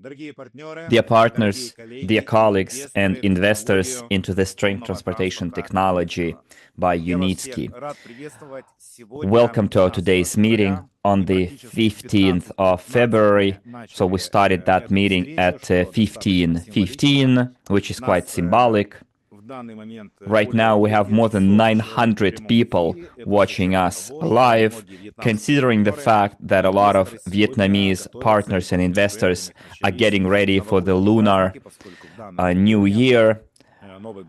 Dear partners, dear colleagues and investors into the string transportation technology by Yunitsky. Welcome to our today's meeting on the 15th of February. So we started that meeting at 15:15, which is quite symbolic. Right now we have more than 900 people watching us live, considering the fact that a lot of Vietnamese partners and investors are getting ready for the Lunar New Year,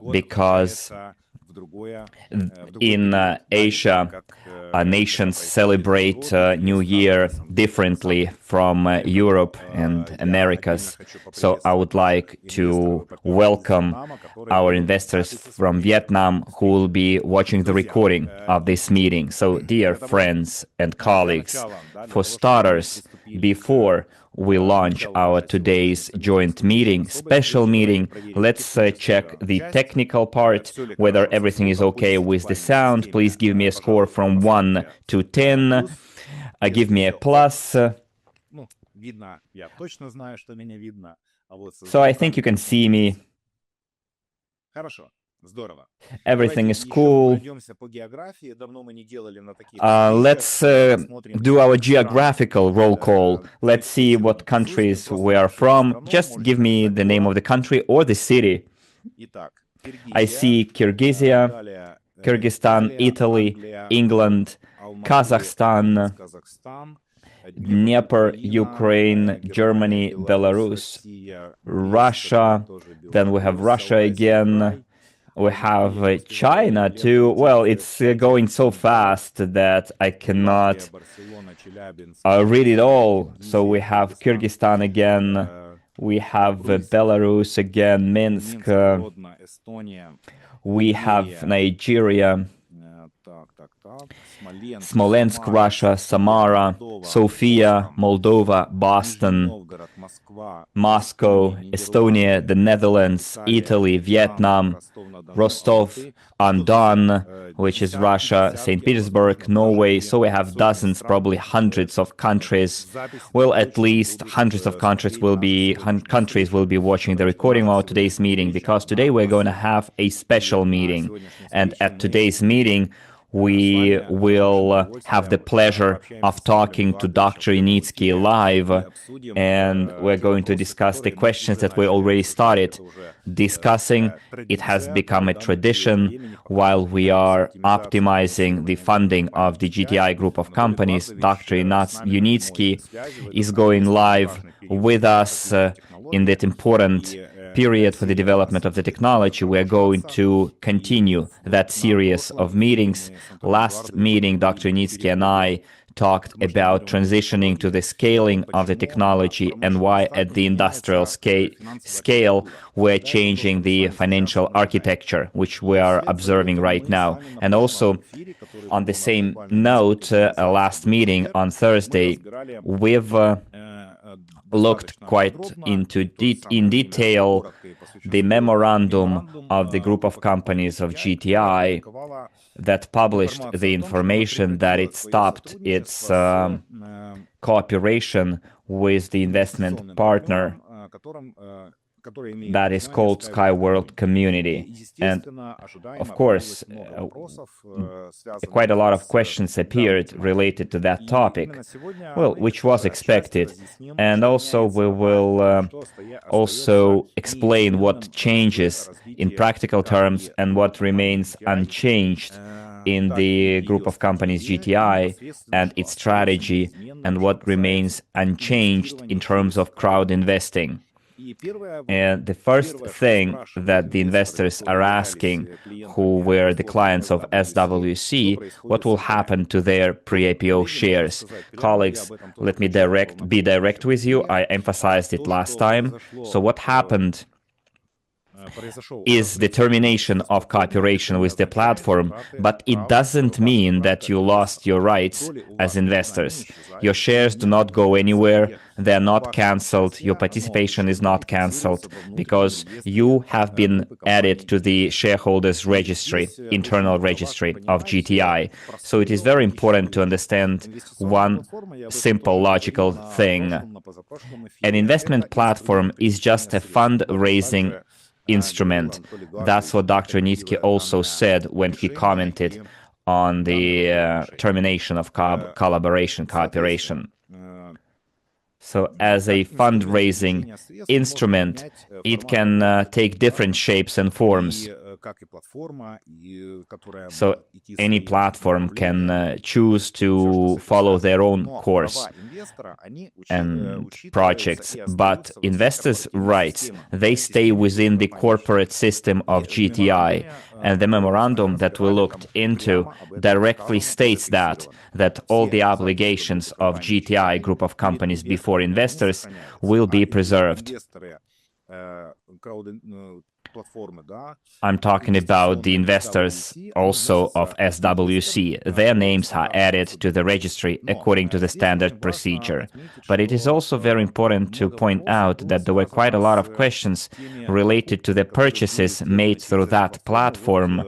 because in Asia, nations celebrate New Year differently from Europe and Americas. So I would like to welcome our investors from Vietnam who will be watching the recording of this meeting. So dear friends and colleagues, for starters, before we launch our today's joint meeting, special meeting, let's check the technical part, whether everything is okay with the sound. Please give me a score from 1 to 10. Give me a plus. So I think you can see me. Everything is cool. Let's do our geographical roll call. Let's see what countries we are from. Just give me the name of the country or the city. I see Kyrgyzia, Kyrgyzstan, Italy, England, Kazakhstan, Dnieper, Ukraine, Germany, Belarus, Russia. Then we have Russia again. We have China too. Well, it's going so fast that I cannot read it all. So we have Kyrgyzstan again. We have Belarus again, Minsk. We have Nigeria, Smolensk, Russia, Samara, Sofia, Moldova, Boston, Moscow, Estonia, the Netherlands, Italy, Vietnam, Rostov-on-Don, which is Russia, St. Petersburg, Norway. So we have dozens, probably hundreds of countries. Well, at least hundreds of countries will be watching the recording of today's meeting, because today we're going to have a special meeting. And at today's meeting, we will have the pleasure of talking to Dr. Yunitsky live, and we're going to discuss the questions that we already started discussing. It has become a tradition while we are optimizing the funding of the GTI group of companies. Dr. Yunitsky is going live with us in that important period for the development of the technology. We are going to continue that series of meetings. Last meeting, Dr. Yunitsky and I talked about transitioning to the scaling of the technology and why at the industrial scale we're changing the financial architecture, which we are observing right now. And also, on the same note, last meeting on Thursday, we've looked quite in detail the memorandum of the group of companies of GTI that published the information that it stopped its cooperation with the investment partner that is called Skyworld Community. And of course, quite a lot of questions appeared related to that topic, well, which was expected. And also we will also explain what changes in practical terms and what remains unchanged in the group of companies GTI and its strategy, and what remains unchanged in terms of crowd investing. And the first thing that the investors are asking, who were the clients of SWC, what will happen to their pre-IPO shares? Colleagues, let me be direct with you. I emphasized it last time. So what happened is the termination of cooperation with the platform, but it doesn't mean that you lost your rights as investors. Your shares do not go anywhere, they're not cancelled, your participation is not cancelled, because you have been added to the shareholders registry, internal registry of GTI. So it is very important to understand one simple logical thing. An investment platform is just a fundraising instrument. That's what Dr. Yunitsky also said when he commented on the termination of cooperation. So as a fundraising instrument, it can take different shapes and forms. So any platform can choose to follow their own course and projects, but investors' rights, they stay within the corporate system of GTI, and the memorandum that we looked into directly states that all the obligations of GTI group of companies before investors will be preserved. I'm talking about the investors also of SWC. Their names are added to the registry according to the standard procedure. But it is also very important to point out that there were quite a lot of questions related to the purchases made through that platform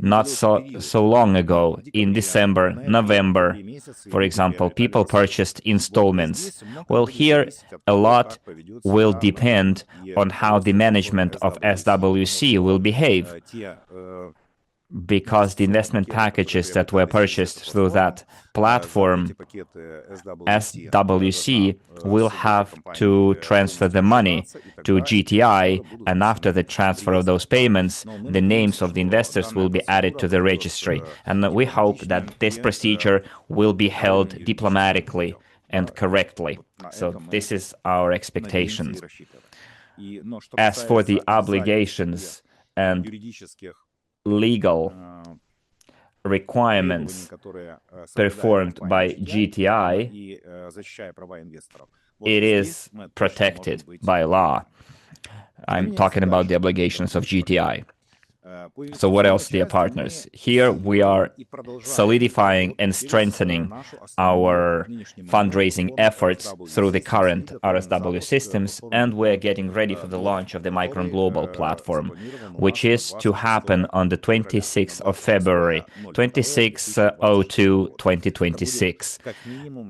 not so long ago, in December, November, for example, people purchased installments. Well, here a lot will depend on how the management of SWC will behave, because the investment packages that were purchased through that platform, SWC will have to transfer the money to GTI, and after the transfer of those payments, the names of the investors will be added to the registry. And we hope that this procedure will be held diplomatically and correctly. So this is our expectations. As for the obligations and legal requirements performed by GTI, it is protected by law. I'm talking about the obligations of GTI. So what else, dear partners? Here we are solidifying and strengthening our fundraising efforts through the current RSW systems, and we're getting ready for the launch of the Micron Global platform, which is to happen on the 26th of February, 26/02/2026.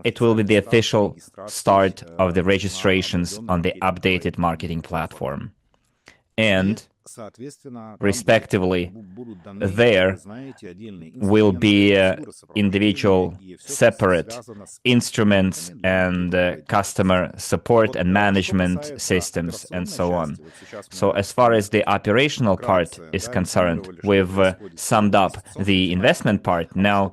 It will be the official start of the registrations on the updated marketing platform. And respectively, there will be individual separate instruments and customer support and management systems and so on. So as far as the operational part is concerned, we've summed up the investment part. Now,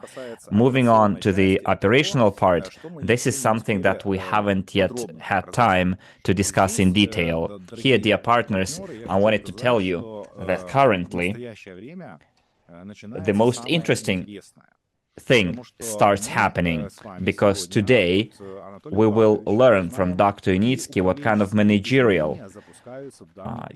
moving on to the operational part, this is something that we haven't yet had time to discuss in detail. Here, dear partners, I wanted to tell you that currently the most interesting thing starts happening, because today we will learn from Dr. Unitsky what kind of managerial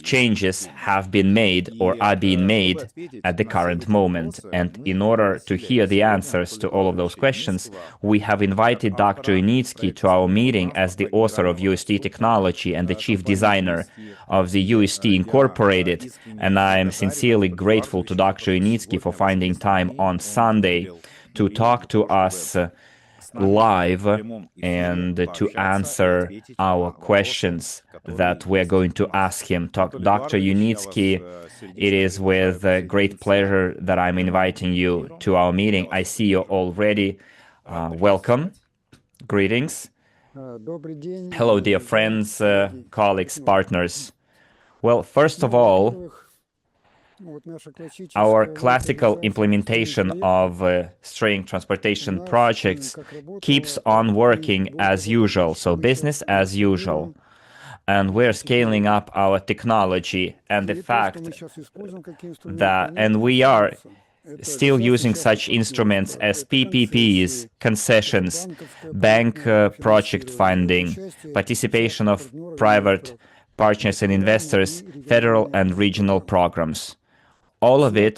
changes have been made or are being made at the current moment. And in order to hear the answers to all of those questions, we have invited Dr. Unitsky to our meeting as the author of UST Technology and the chief designer of the UST Incorporated. And I am sincerely grateful to Dr. Unitsky for finding time on Sunday to talk to us live and to answer our questions that we're going to ask him. Dr. Unitsky, it is with great pleasure that I'm inviting you to our meeting. I see you already. Welcome. Greetings. Hello, dear friends, colleagues, partners. Well, first of all, our classical implementation of string transportation projects keeps on working as usual, so business as usual. And we're scaling up our technology, and the fact that, and we are still using such instruments as PPPs, concessions, bank project funding, participation of private partners and investors, federal and regional programs. All of it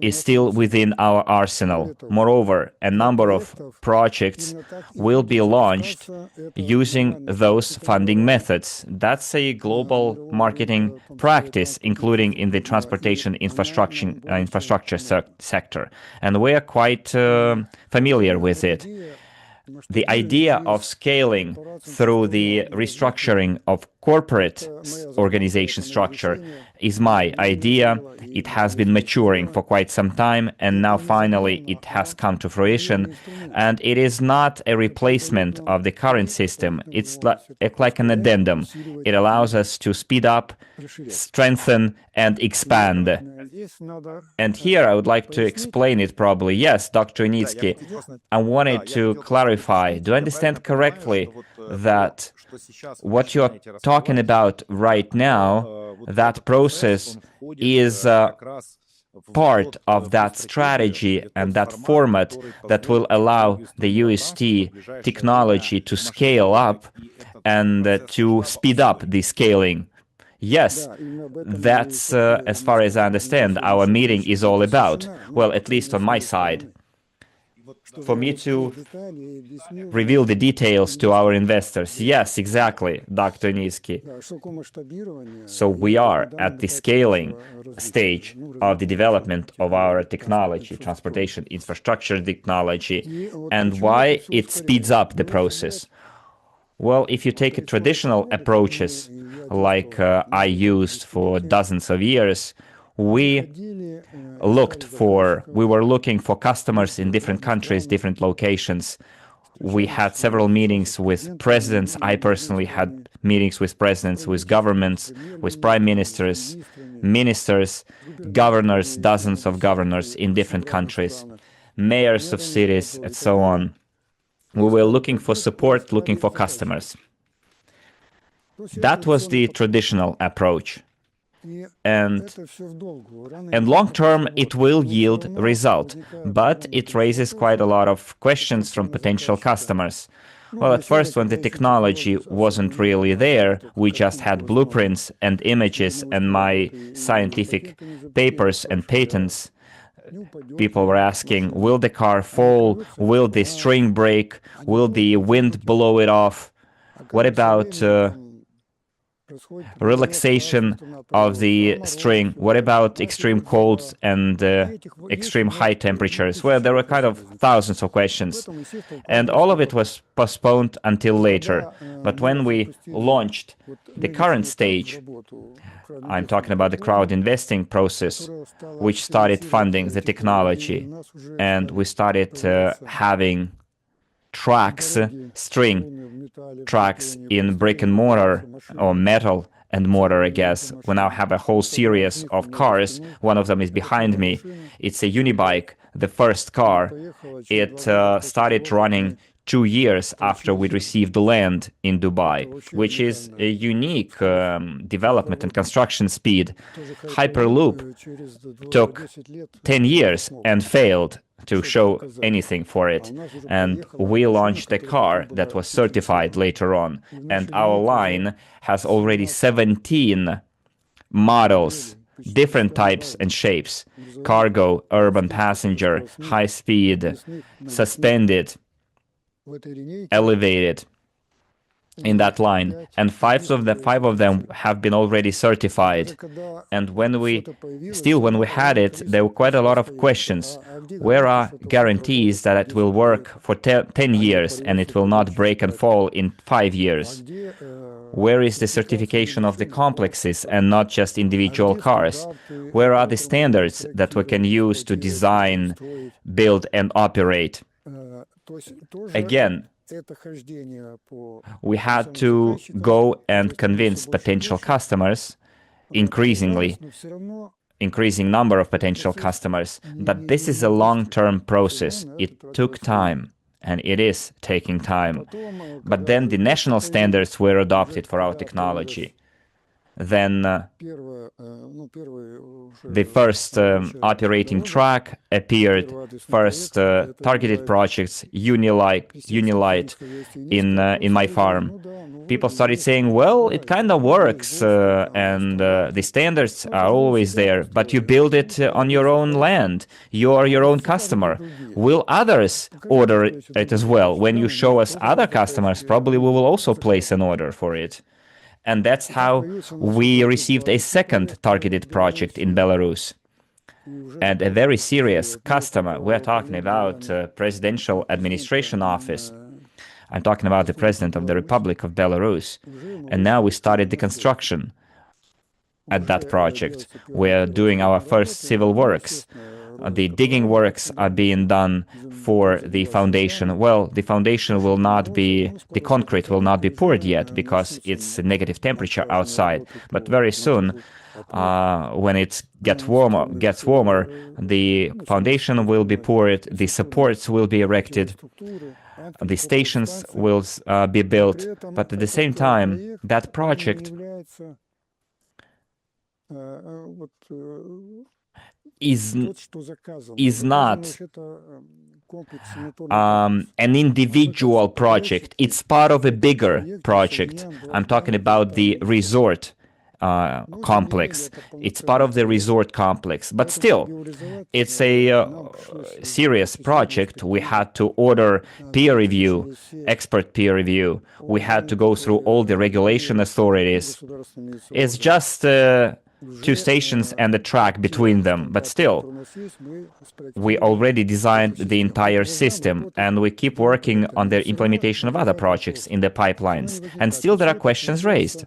is still within our arsenal. Moreover, a number of projects will be launched using those funding methods. That's a global marketing practice, including in the transportation infrastructure sector. And we are quite familiar with it. The idea of scaling through the restructuring of corporate organization structure is my idea. It has been maturing for quite some time, and now finally it has come to fruition. And it is not a replacement of the current system. It's like an addendum. It allows us to speed up, strengthen, and expand. And here I would like to explain it probably. Yes, Dr. Yunitsky, I wanted to clarify. Do I understand correctly that what you're talking about right now, that process is part of that strategy and that format that will allow the UST technology to scale up and to speed up the scaling? Yes, that's, as far as I understand, our meeting is all about. Well, at least on my side. For me to reveal the details to our investors. Yes, exactly, Dr. Yunitsky. So we are at the scaling stage of the development of our technology, transportation infrastructure technology, and why it speeds up the process. Well, if you take traditional approaches like I used for dozens of years, we were looking for customers in different countries, different locations. We had several meetings with presidents. I personally had meetings with presidents, with governments, with prime ministers, ministers, governors, dozens of governors in different countries, mayors of cities, and so on. We were looking for support, looking for customers. That was the traditional approach. And long term, it will yield result, but it raises quite a lot of questions from potential customers. Well, at first, when the technology wasn't really there, we just had blueprints and images and my scientific papers and patents. People were asking, will the car fall? Will the string break? Will the wind blow it off? What about relaxation of the string? What about extreme colds and extreme high temperatures? Well, there were kind of thousands of questions. And all of it was postponed until later. But when we launched the current stage, I'm talking about the crowd investing process, which started funding the technology. And we started having tracks, string tracks in brick and mortar, or metal and mortar, I guess. We now have a whole series of cars. One of them is behind me. It's a unibike, the first car. It started running 2 years after we received the land in Dubai, which is a unique development and construction speed. Hyperloop took 10 years and failed to show anything for it. And we launched a car that was certified later on. And our line has already 17 models, different types and shapes: cargo, urban passenger, high speed, suspended, elevated, in that line, and five of them have been already certified. And when we had it, there were quite a lot of questions. Where are guarantees that it will work for 10 years and it will not break and fall in 5 years? Where is the certification of the complexes and not just individual cars? Where are the standards that we can use to design, build, and operate? Again, we had to go and convince potential customers, increasing number of potential customers, that this is a long-term process. It took time, and it is taking time. But then the national standards were adopted for our technology. Then the first operating track appeared, first targeted projects, Unilight in my farm. People started saying, well, it kind of works, and the standards are always there, but you build it on your own land. You are your own customer. Will others order it as well? When you show us other customers, probably we will also place an order for it. And that's how we received a second targeted project in Belarus. And a very serious customer. We're talking about Presidential Administration Office. I'm talking about the President of the Republic of Belarus. And now we started the construction at that project. We're doing our first civil works. The digging works are being done for the foundation. Well, the foundation will not be, the concrete will not be poured yet because it's negative temperature outside. But very soon, when it gets warmer, the foundation will be poured, the supports will be erected, the stations will be built. But at the same time, that project is not an individual project. It's part of a bigger project. I'm talking about the resort complex. It's part of the resort complex. But still, it's a serious project. We had to order peer review, expert peer review. We had to go through all the regulation authorities. It's just two stations and a track between them, but still, we already designed the entire system, and we keep working on the implementation of other projects in the pipelines, and still there are questions raised.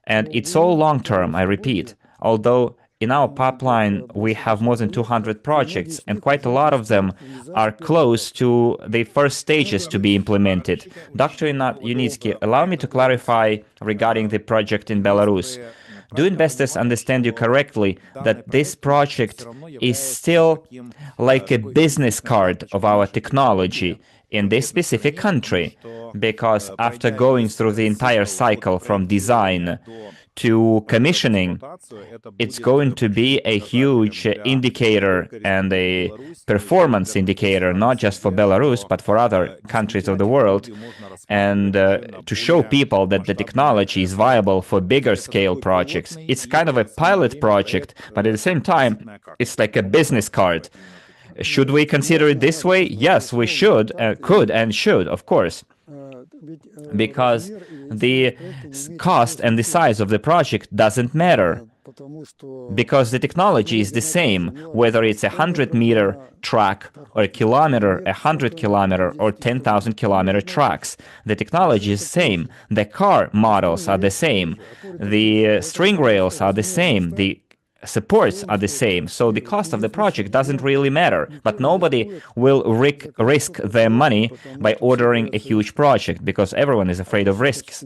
And it's all long-term, I repeat, although in our pipeline we have more than 200 projects, and quite a lot of them are close to the first stages to be implemented. Dr. Yunitsky, allow me to clarify regarding the project in Belarus. Do investors understand you correctly that this project is still like a business card of our technology in this specific country? Because after going through the entire cycle from design to commissioning, it's going to be a huge indicator and a performance indicator, not just for Belarus, but for other countries of the world, and to show people that the technology is viable for bigger scale projects. It's kind of a pilot project, but at the same time, it's like a business card. Should we consider it this way? Yes, we should, could and should, of course. Because the cost and the size of the project doesn't matter. Because the technology is the same, whether it's a 100-meter track or a kilometer, 100-kilometer or 10,000-kilometer tracks. The technology is the same. The car models are the same. The string rails are the same. The supports are the same, so the cost of the project doesn't really matter. But nobody will risk their money by ordering a huge project, because everyone is afraid of risks.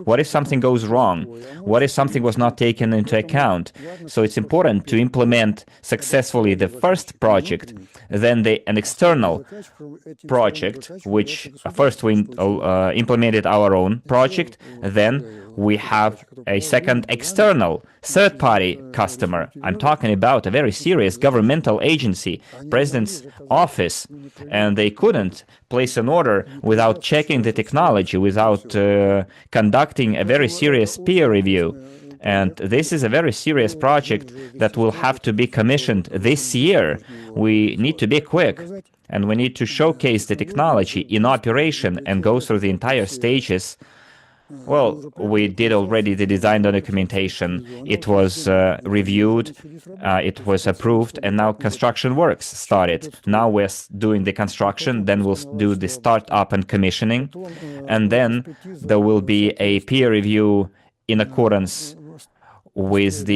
What if something goes wrong? What if something was not taken into account? So it's important to implement successfully the first project, then an external project, which first we implemented our own project, then we have a second external, third-party customer. I'm talking about a very serious governmental agency, President's office, and they couldn't place an order without checking the technology, without conducting a very serious peer review. And this is a very serious project that will have to be commissioned this year. We need to be quick, and we need to showcase the technology in operation and go through the entire stages. Well, we did already the design documentation. It was reviewed, it was approved, and now construction works started. Now we're doing the construction, then we'll do the startup and commissioning, and then there will be a peer review in accordance with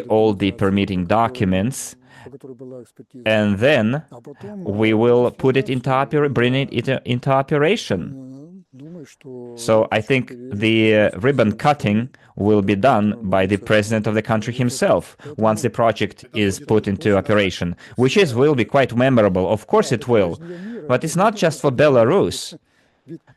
all the permitting documents, and then we will put it into bring it into operation. So I think the ribbon cutting will be done by the president of the country himself once the project is put into operation, which will be quite memorable. Of course it will, but it's not just for Belarus.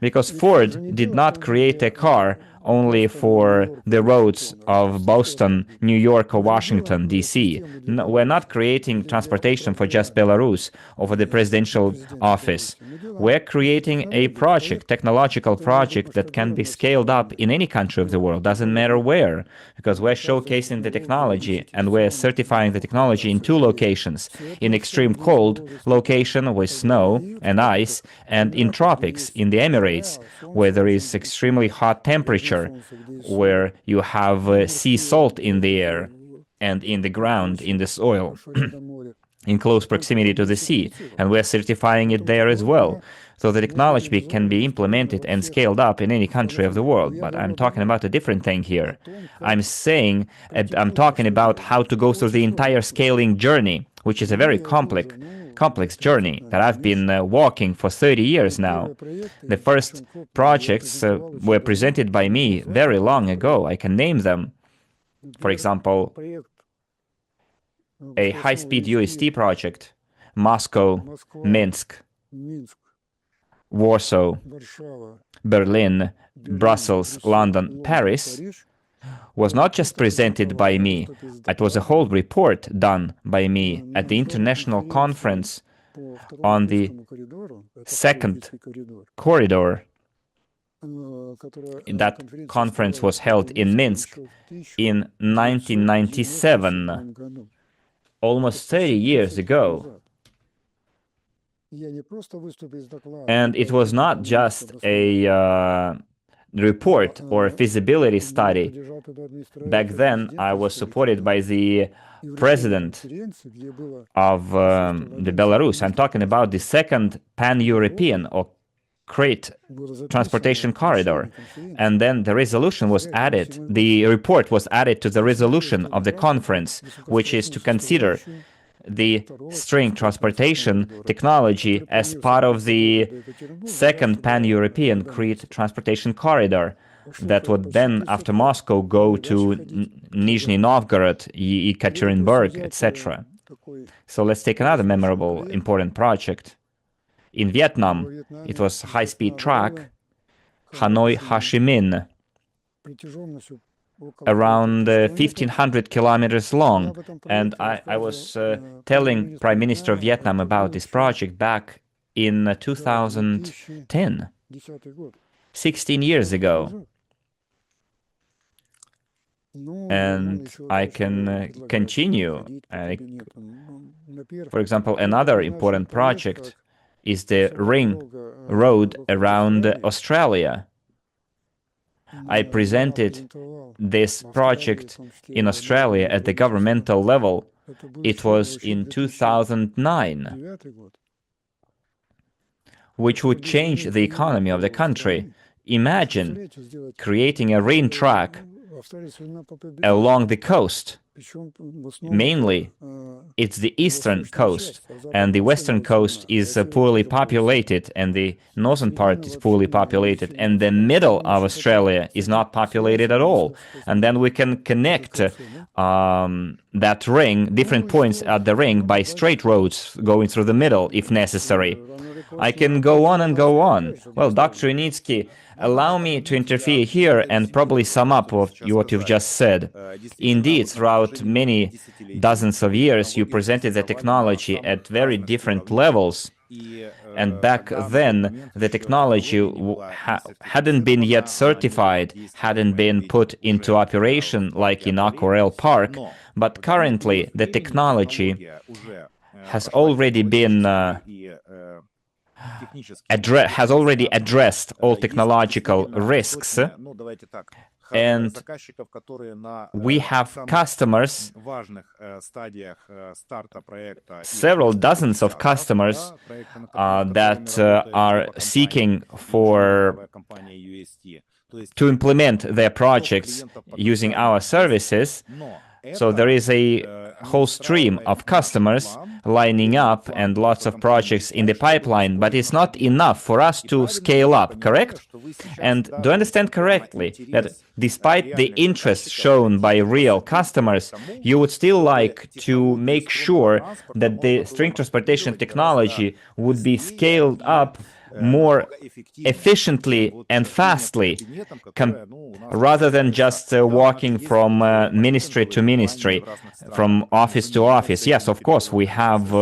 Because Ford did not create a car only for the roads of Boston, New York, or Washington, D.C. No, we're not creating transportation for just Belarus or for the presidential office. We're creating a project, technological project that can be scaled up in any country of the world, doesn't matter where, because we're showcasing the technology and we're certifying the technology in two locations, in extreme cold location with snow and ice, and in tropics, in the Emirates, where there is extremely hot temperature, where you have sea salt in the air and in the ground, in the soil, in close proximity to the sea, and we're certifying it there as well. So the technology can be implemented and scaled up in any country of the world. But I'm talking about a different thing here. I'm talking about how to go through the entire scaling journey, which is a very complex journey that I've been walking for 30 years now. The first projects were presented by me very long ago. I can name them. For example, a high-speed UST project, Moscow, Minsk, Warsaw, Berlin, Brussels, London, Paris, was not just presented by me. It was a whole report done by me at the international conference on the second corridor. That conference was held in Minsk in 1997, almost 30 years ago. And it was not just a report or a feasibility study. Back then, I was supported by the president of the Belarus. I'm talking about the second pan-European or great transportation corridor. And then the resolution was added, the report was added to the resolution of the conference, which is to consider the string transportation technology as part of the second pan-European Crete transportation corridor that would then, after Moscow, go to Nizhny Novgorod, Ekaterinburg, etc. So let's take another memorable, important project. In Vietnam, it was high-speed track, Hanoi-Ho Chi Minh, around 1,500 kilometers long. And I was telling Prime Minister of Vietnam about this project back in 2010, 16 years ago. And I can continue. For example, another important project is the ring road around Australia. I presented this project in Australia at the governmental level. It was in 2009, which would change the economy of the country. Imagine creating a ring track along the coast. Mainly, it's the eastern coast, and the western coast is poorly populated, and the northern part is poorly populated, and the middle of Australia is not populated at all. And then we can connect that ring, different points at the ring, by straight roads going through the middle, if necessary. I can go on and go on. Well, Dr. Yunitsky, allow me to interfere here and probably sum up what you've just said. Indeed, throughout many dozens of years, you presented the technology at very different levels. And back then, the technology hadn't been yet certified, hadn't been put into operation like in Aquarel Park. But currently, the technology has already been has already addressed all technological risks, and we have customers, several dozens of customers that are seeking to implement their projects using our services. So there is a whole stream of customers lining up and lots of projects in the pipeline, but it's not enough for us to scale up, correct? And do I understand correctly that despite the interest shown by real customers, you would still like to make sure that the string transportation technology would be scaled up more efficiently and fastly, rather than just walking from ministry to ministry, from office to office. Yes, of course, we have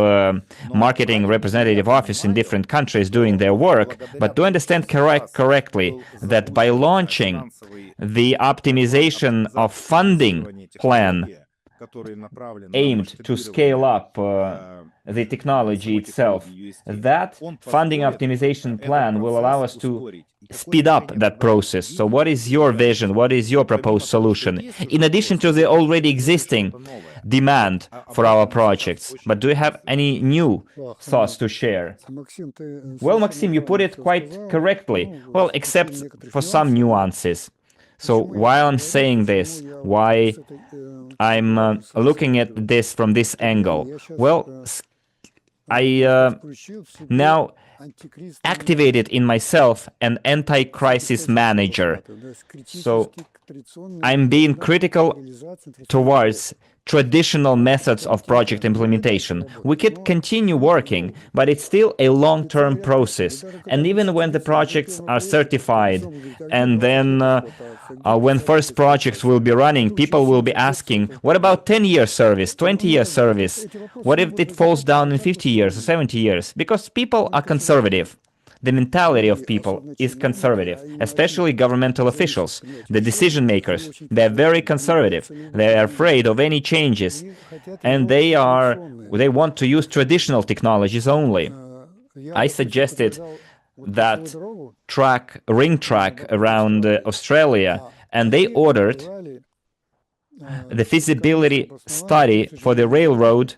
marketing representative office in different countries doing their work, but to understand correctly that by launching the optimization of funding plan aimed to scale up the technology itself, that funding optimization plan will allow us to speed up that process. So what is your vision? What is your proposed solution? In addition to the already existing demand for our projects, but do you have any new thoughts to share? Well, Maxim, you put it quite correctly. Well, except for some nuances. So while I'm saying this, why I'm looking at this from this angle, well, I now activated in myself an anti-crisis manager. So I'm being critical towards traditional methods of project implementation. We could continue working, but it's still a long-term process. And even when the projects are certified, and then when first projects will be running, people will be asking, what about 10-year service, 20-year service? What if it falls down in 50 years or 70 years? Because people are conservative. The mentality of people is conservative, especially governmental officials, the decision makers. They're very conservative. They're afraid of any changes, and they want to use traditional technologies only. I suggested that ring track around Australia, and they ordered the feasibility study for the railroad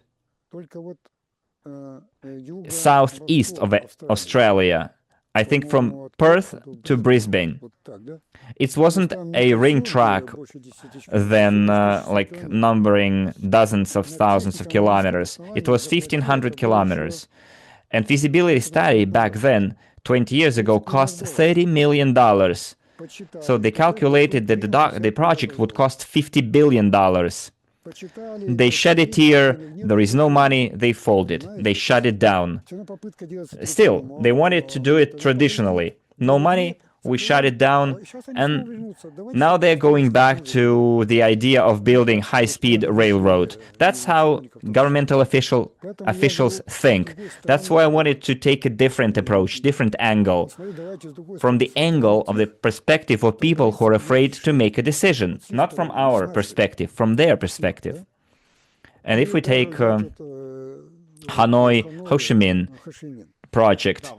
southeast of Australia, I think from Perth to Brisbane. It wasn't a ring track then like numbering dozens of thousands of kilometers. It was 1,500 kilometers. And feasibility study back then, 20 years ago, cost $30 million. So they calculated that the project would cost $50 billion. They shed a tear, there is no money, they folded, they shut it down. Still, they wanted to do it traditionally. No money, we shut it down, and now they're going back to the idea of building high-speed railroad. That's how governmental officials think. That's why I wanted to take a different approach, different angle, from the angle of the perspective of people who are afraid to make a decision, not from our perspective, from their perspective. And if we take Hanoi Ho Chi Minh project.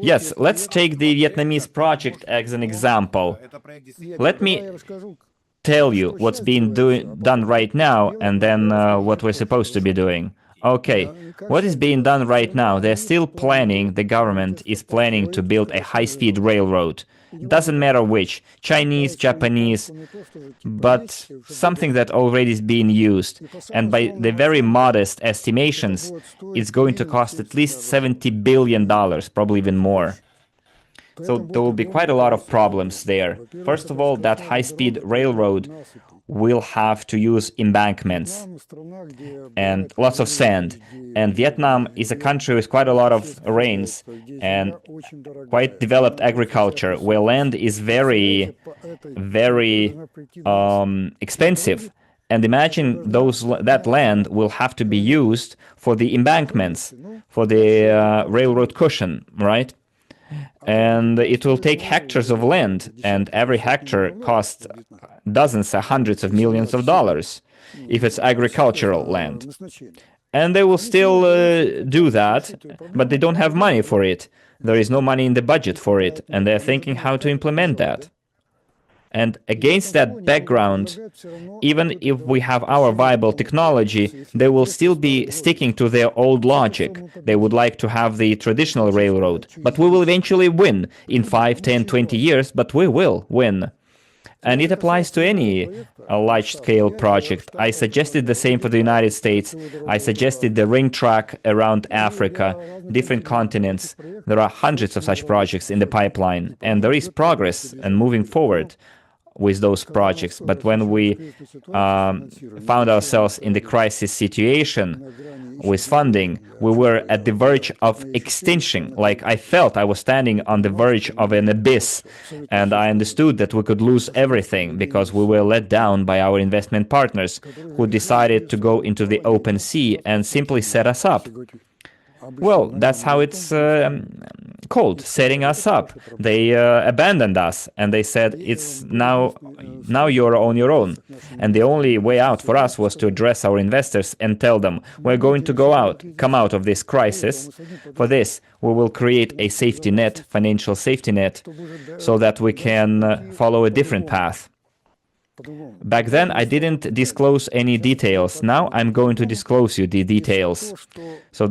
Yes, let's take the Vietnamese project as an example. Let me tell you what's being done right now, and then what we're supposed to be doing. Okay, what is being done right now? They're still planning, the government is planning to build a high-speed railroad. It doesn't matter which, Chinese, Japanese, but something that already is being used. And by the very modest estimations, it's going to cost at least $70 billion, probably even more. So there will be quite a lot of problems there. First of all, that high-speed railroad will have to use embankments and lots of sand. And Vietnam is a country with quite a lot of rains and quite developed agriculture, where land is very, very expensive. And imagine that land will have to be used for the embankments, for the railroad cushion, right? And it will take hectares of land, and every hectare costs dozens or hundreds of millions of dollars if it's agricultural land. And they will still do that, but they don't have money for it. There is no money in the budget for it, and they're thinking how to implement that. And against that background, even if we have our viable technology, they will still be sticking to their old logic. They would like to have the traditional railroad. But we will eventually win in 5, 10, 20 years, but we will win. And it applies to any large-scale project. I suggested the same for the United States. I suggested the ring track around Africa, different continents. There are hundreds of such projects in the pipeline, and there is progress and moving forward. with those projects. But when we found ourselves in the crisis situation with funding, we were at the verge of extinction. Like, I felt I was standing on the verge of an abyss, and I understood that we could lose everything because we were let down by our investment partners who decided to go into the open sea and simply set us up. Well, that's how it's called, setting us up. They abandoned us, and they said, it's now you're on your own. And the only way out for us was to address our investors and tell them, we're going to come out of this crisis. For this, we will create a safety net, financial safety net, so that we can follow a different path. Back then, I didn't disclose any details. Now I'm going to disclose you the details. So,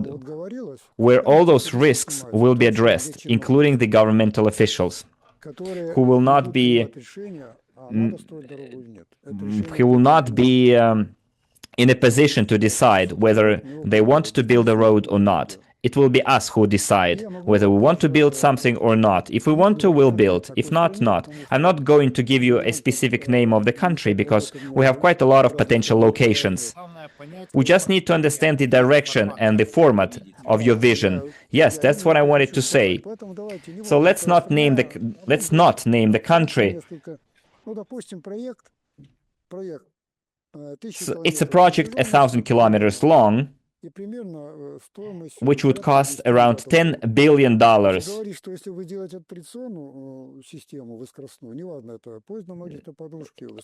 where all those risks will be addressed, including the governmental officials, who will not be in a position to decide whether they want to build a road or not. It will be us who decide whether we want to build something or not. If we want to, we'll build. If not, not. I'm not going to give you a specific name of the country because we have quite a lot of potential locations. We just need to understand the direction and the format of your vision. Yes, that's what I wanted to say. So let's not name the country. So it's a project 1,000 kilometers long, which would cost around $10 billion.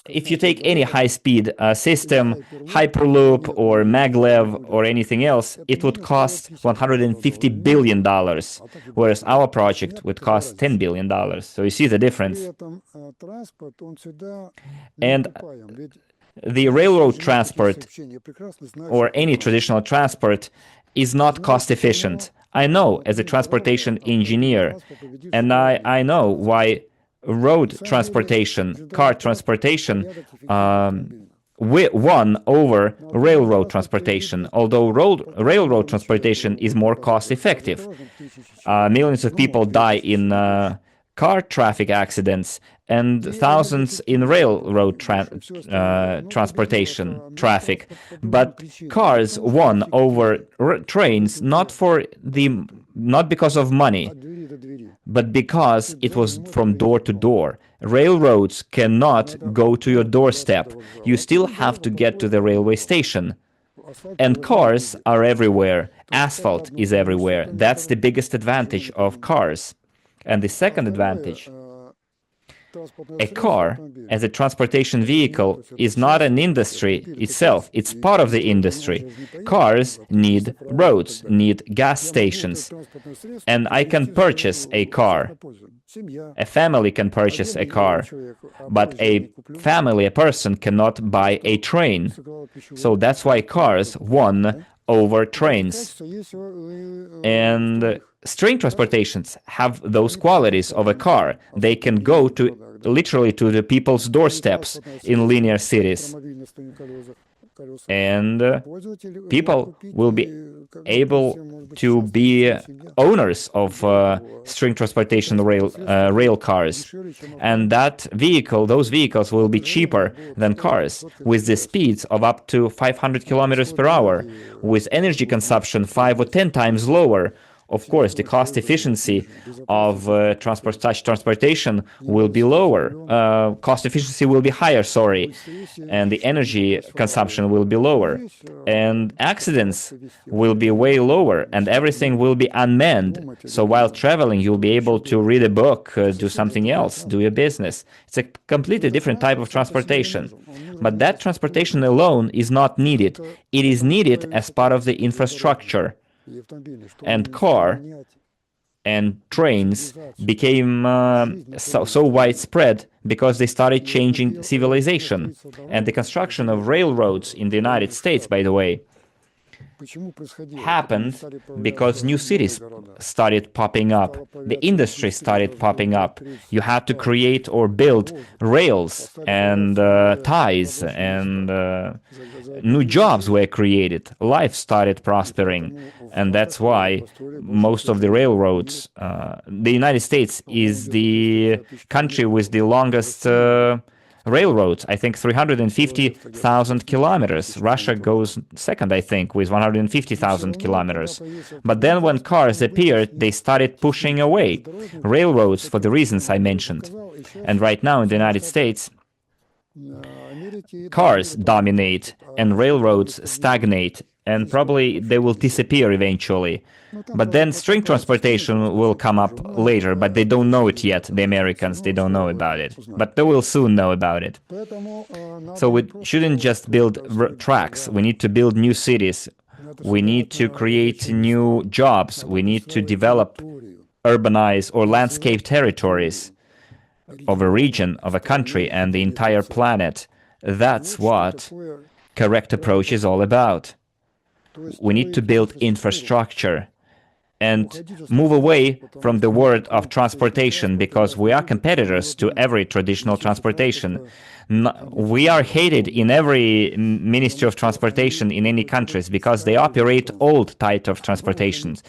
If you take any high-speed system, Hyperloop or maglev or anything else, it would cost $150 billion, whereas our project would cost $10 billion. So you see the difference. And the railroad transport or any traditional transport is not cost efficient. I know as a transportation engineer, and I know why road transportation, car transportation, won over railroad transportation, although railroad transportation is more cost effective. Millions of people die in car traffic accidents and thousands in railroad transportation traffic. But cars won over trains not because of money, but because it was from door to door. Railroads cannot go to your doorstep. You still have to get to the railway station. And cars are everywhere. Asphalt is everywhere. That's the biggest advantage of cars. And the second advantage, a car as a transportation vehicle is not an industry itself, it's part of the industry. Cars need roads, need gas stations, and I can purchase a car. A family can purchase a car, but a person cannot buy a train. So that's why cars won over trains. And string transportations have those qualities of a car. They can go to literally to the people's doorsteps in linear cities. And people will be able to be owners of string transportation rail cars. And those vehicles will be cheaper than cars, with the speeds of up to 500 kilometers per hour, with energy consumption 5 or 10 times lower. Of course, the cost efficiency of such transportation will be lower. Cost efficiency will be higher, and the energy consumption will be lower. And accidents will be way lower, and everything will be unmanned. So while traveling, you'll be able to read a book, do something else, do your business. It's a completely different type of transportation. But that transportation alone is not needed. It is needed as part of the infrastructure. And car and trains became so widespread because they started changing civilization. And the construction of railroads in the United States, by the way, happened because new cities started popping up. The industry started popping up. You had to create or build rails and ties, and new jobs were created. Life started prospering. And that's why most of the railroads, the United States is the country with the longest railroads, I think 350,000 kilometers. Russia goes second, I think, with 150,000 kilometers. But then when cars appeared, they started pushing away railroads for the reasons I mentioned. And right now in the United States, cars dominate and railroads stagnate, and probably they will disappear eventually. But then string transportation will come up later, but they don't know it yet, the Americans, they don't know about it. But they will soon know about it. So we shouldn't just build tracks, we need to build new cities, we need to create new jobs, we need to develop, urbanize or landscape territories of a region, of a country, and the entire planet. That's what correct approach is all about. We need to build infrastructure and move away from the word of transportation, because we are competitors to every traditional transportation. We are hated in every Ministry of Transportation in any countries because they operate old type of transportations,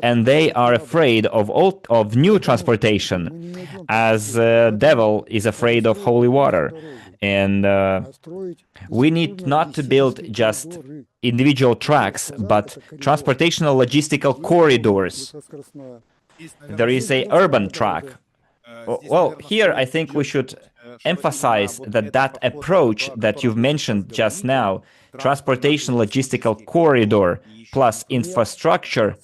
and they are afraid of new transportation, as devil is afraid of holy water. And we need not to build just individual tracks, but transportational logistical corridors. There is a urban track. Well, here I think we should emphasize that that approach that you've mentioned just now, transportation logistical corridor plus infrastructure.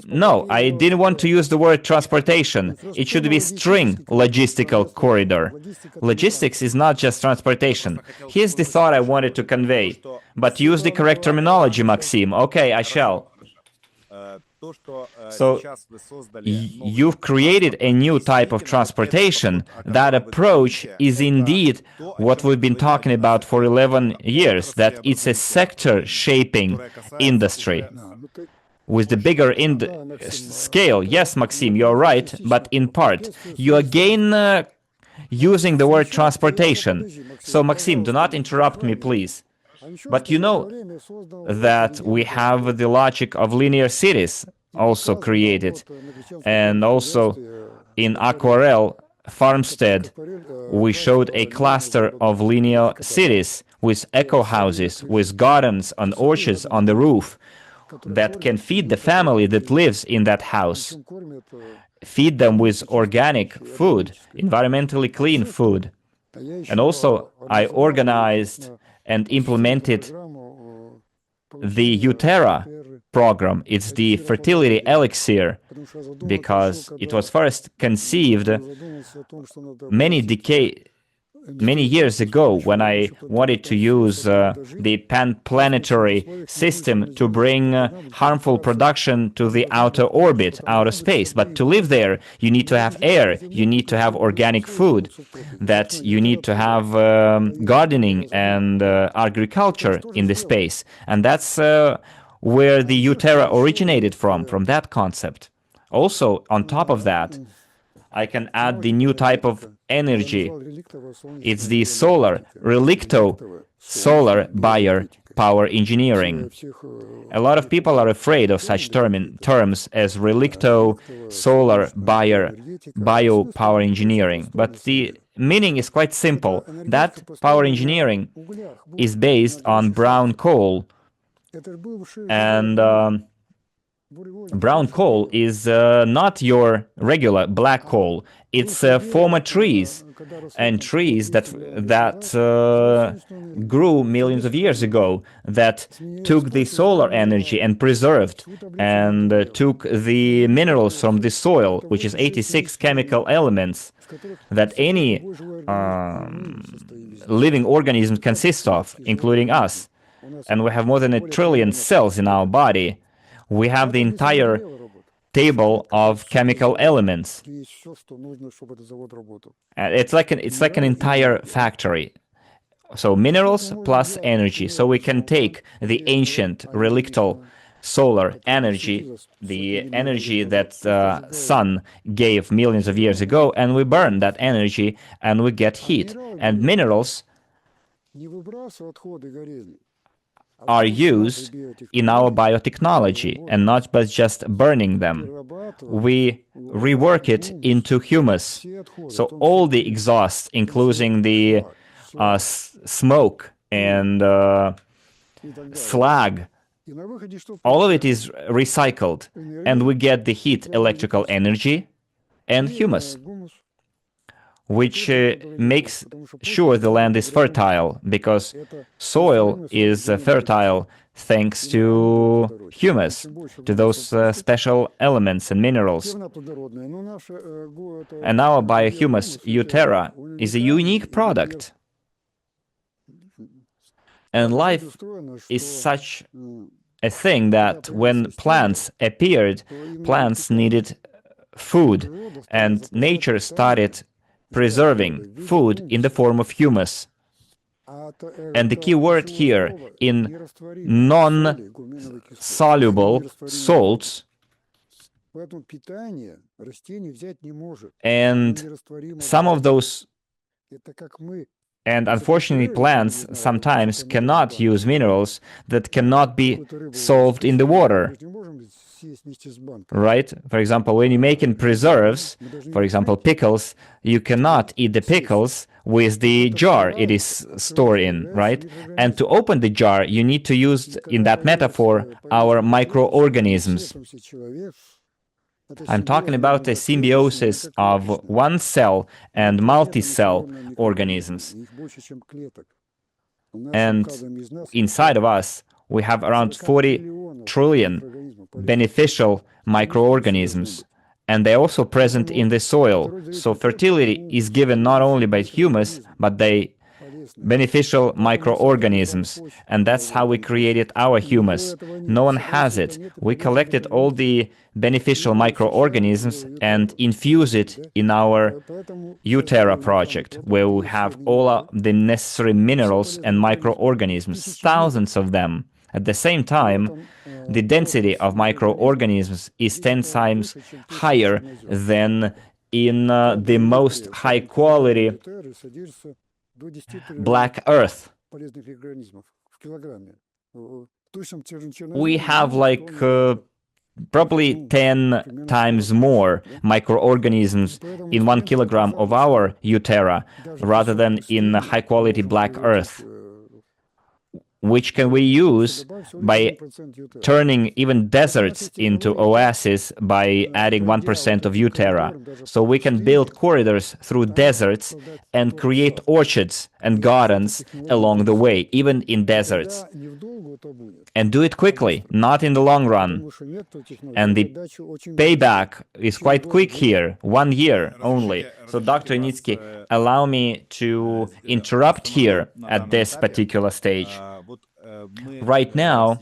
No, I didn't want to use the word transportation. It should be string logistical corridor. Logistics is not just transportation. Here's the thought I wanted to convey. But use the correct terminology, Maxim. Okay, I shall. So, you've created a new type of transportation. That approach is indeed what we've been talking about for 11 years, that it's a sector-shaping industry. With the bigger scale, yes, Maxim, you're right, but in part. You again using the word transportation. So, Maxim, do not interrupt me, please. But you know that we have the logic of linear cities also created. And also in Aquarel, Farmstead, we showed a cluster of linear cities with eco houses, with gardens and orchards on the roof that can feed the family that lives in that house. Feed them with organic food, environmentally clean food. And also I organized and implemented the Utera program. It's the fertility elixir, because it was first conceived many years ago when I wanted to use the pan-planetary system to bring harmful production to the outer orbit, outer space. But to live there, you need to have air, you need to have organic food, that you need to have gardening and agriculture in the space. And that's where the Utera originated from that concept. Also, on top of that, I can add the new type of energy. It's the solar, relicto solar power engineering. A lot of people are afraid of such terms as relicto solar bio power engineering. But the meaning is quite simple. That power engineering is based on brown coal. And brown coal is not your regular black coal. It's former trees, and trees that grew millions of years ago, that took the solar energy and preserved, and took the minerals from the soil, which is 86 chemical elements that any living organism consists of, including us. And we have more than 1 trillion cells in our body. We have the entire table of chemical elements. It's like an entire factory. So minerals plus energy. So we can take the ancient relictal solar energy, the energy that the sun gave millions of years ago, and we burn that energy and we get heat. And minerals are used in our biotechnology, and not by just burning them. We rework it into humus. So all the exhausts, including the smoke and slag, all of it is recycled, and we get the heat, electrical energy, and humus, which makes sure the land is fertile, because soil is fertile thanks to humus, to those special elements and minerals. And our biohumus, Uterra, is a unique product. And life is such a thing that when plants appeared, plants needed food, and nature started preserving food in the form of humus. And the key word here in non-soluble salts, and some of those, and unfortunately plants sometimes cannot use minerals that cannot be solved in the water. Right? For example, when you're making preserves, for example, pickles, you cannot eat the pickles with the jar it is stored in, right? And to open the jar, you need to use, in that metaphor, our microorganisms. I'm talking about a symbiosis of one cell and multi-cell organisms. And inside of us, we have around 40 trillion beneficial microorganisms, and they're also present in the soil. So fertility is given not only by humus, but by beneficial microorganisms, and that's how we created our humus. No one has it. We collected all the beneficial microorganisms and infuse it in our Uterra project, where we have all the necessary minerals and microorganisms, thousands of them. At the same time, the density of microorganisms is 10 times higher than in the most high quality black earth. We have like probably 10 times more microorganisms in 1 kilogram of our Uterra rather than in high quality black earth, which can we use by turning even deserts into oases by adding 1% of Uterra. So we can build corridors through deserts and create orchards and gardens along the way, even in deserts. And do it quickly, not in the long run. And the payback is quite quick here, 1 year only. So Dr. Yunitsky, allow me to interrupt here at this particular stage. Right now,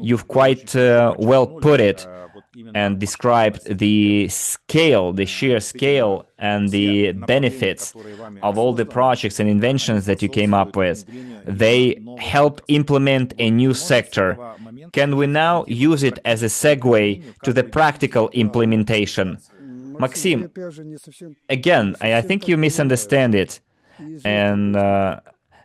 you've quite well put it and described the scale, the sheer scale and the benefits of all the projects and inventions that you came up with. They help implement a new sector. Can we now use it as a segue to the practical implementation? Maxim, again, I think you misunderstand it. And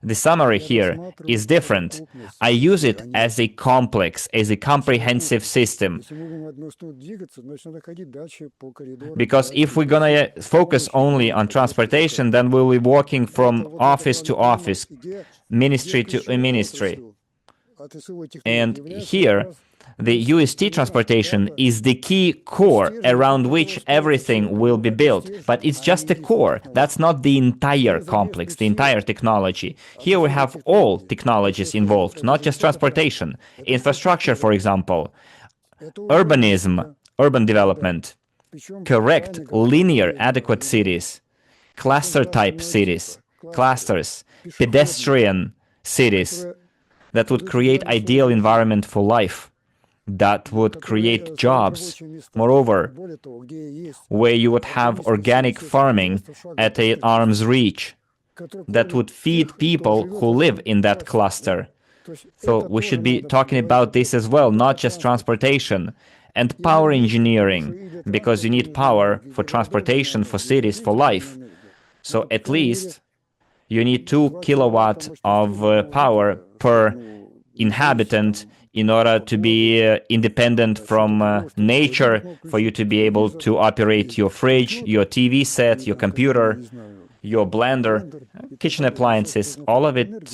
the summary here is different. I use it as a complex, as a comprehensive system. Because if we're gonna focus only on transportation, then we'll be walking from office to office, ministry to ministry. And here, the UST transportation is the key core around which everything will be built. But it's just the core. That's not the entire complex, the entire technology. Here we have all technologies involved, not just transportation. Infrastructure, for example, urbanism, urban development, correct, linear, adequate cities, cluster-type cities, clusters, pedestrian cities that would create ideal environment for life, that would create jobs. Moreover, where you would have organic farming at an arm's reach, that would feed people who live in that cluster. So we should be talking about this as well, not just transportation. And power engineering, because you need power for transportation, for cities, for life. So at least you need 2 kilowatts of power per inhabitant, in order to be independent from nature, for you to be able to operate your fridge, your TV set, your computer, your blender, kitchen appliances. All of it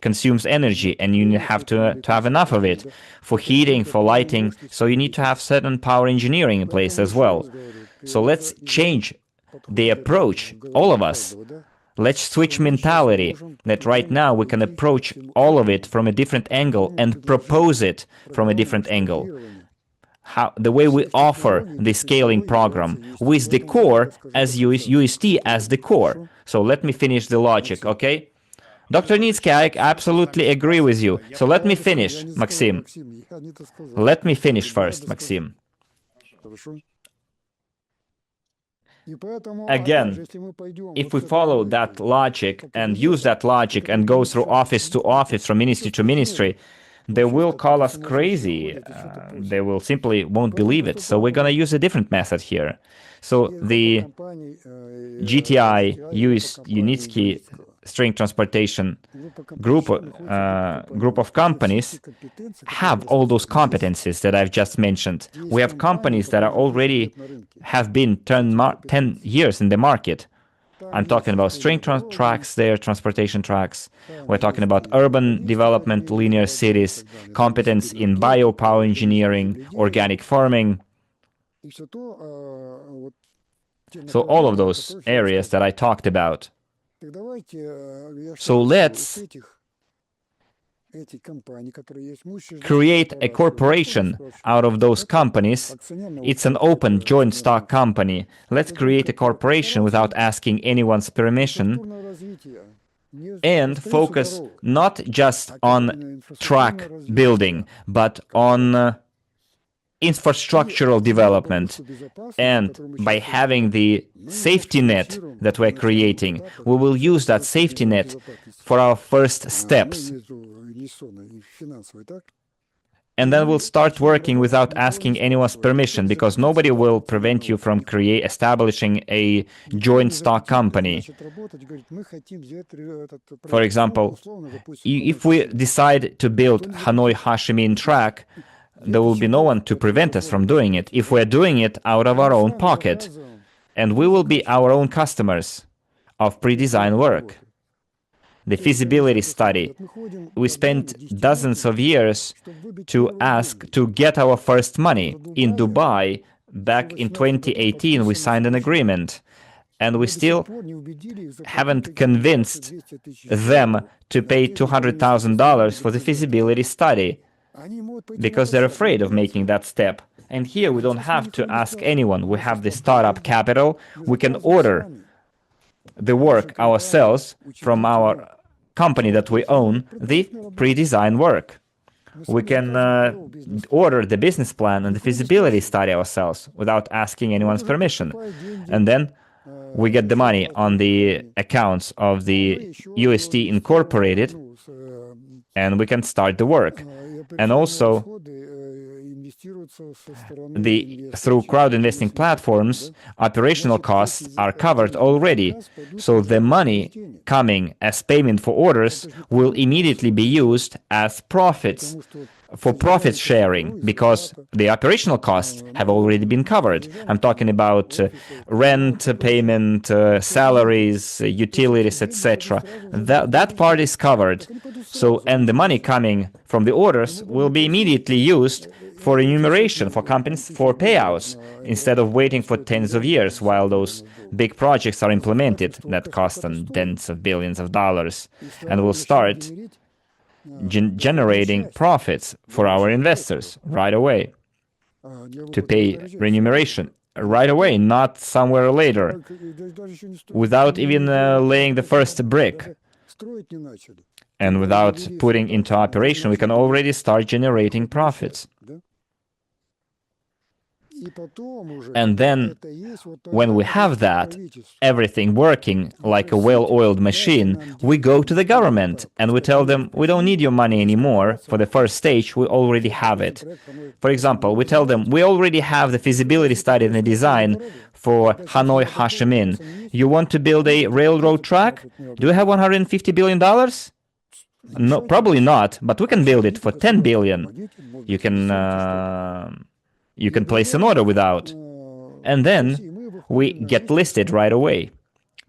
consumes energy, and you have to have enough of it for heating, for lighting. So you need to have certain power engineering in place as well. So let's change the approach, all of us. Let's switch mentality, that right now we can approach all of it from a different angle and propose it from a different angle. The way we offer the scaling program with the core as UST as the core. So let me finish the logic, okay? Dr. Yunitsky, I absolutely agree with you. So let me finish, Maxim. Let me finish first, Maxim. Again, if we follow that logic and use that logic and go through office to office, from ministry to ministry, they will call us crazy. They will simply won't believe it. So we're going to use a different method here. So the GTI Unitsky string transportation group of companies have all those competencies that I've just mentioned. We have companies that are already have been 10 years in the market. I'm talking about string tracks there, transportation tracks. We're talking about urban development, linear cities, competence in biopower engineering, organic farming. So all of those areas that I talked about. So let's create a corporation out of those companies. It's an open joint stock company. Let's create a corporation without asking anyone's permission and focus not just on track building, but on infrastructural development. And by having the safety net that we're creating, we will use that safety net for our first steps. And then we'll start working without asking anyone's permission, because nobody will prevent you from establishing a joint stock company. For example, if we decide to build Hanoi Ho Chi Minh track, there will be no one to prevent us from doing it if we're doing it out of our own pocket. And we will be our own customers of pre-design work. The feasibility study, we spent dozens of years to get our first money. In Dubai, back in 2018, we signed an agreement, and we still haven't convinced them to pay $200,000 for the feasibility study, because they're afraid of making that step. And here we don't have to ask anyone. We have the startup capital. We can order the work ourselves from our company that we own, the pre-design work. We can order the business plan and the feasibility study ourselves without asking anyone's permission. And then we get the money on the accounts of the UST Incorporated, and we can start the work. And also, through crowd investing platforms, operational costs are covered already. So the money coming as payment for orders will immediately be used as profits, for profit sharing, because the operational costs have already been covered. I'm talking about rent payment, salaries, utilities, etc. That part is covered. So, and the money coming from the orders will be immediately used for remuneration, for companies, for payouts, instead of waiting for tens of years while those big projects are implemented that cost them tens of billions of dollars, and will start generating profits for our investors right away, to pay remuneration right away, not somewhere later, without even laying the first brick. And without putting into operation, we can already start generating profits. And then, when we have that, everything working like a well-oiled machine, we go to the government and we tell them, we don't need your money anymore. For the first stage, we already have it. For example, we tell them, we already have the feasibility study and the design for Hanoi Ho Chi Minh. You want to build a railroad track? Do you have $150 billion? No, probably not, but we can build it for 10 billion. You can place an order without. And then we get listed right away,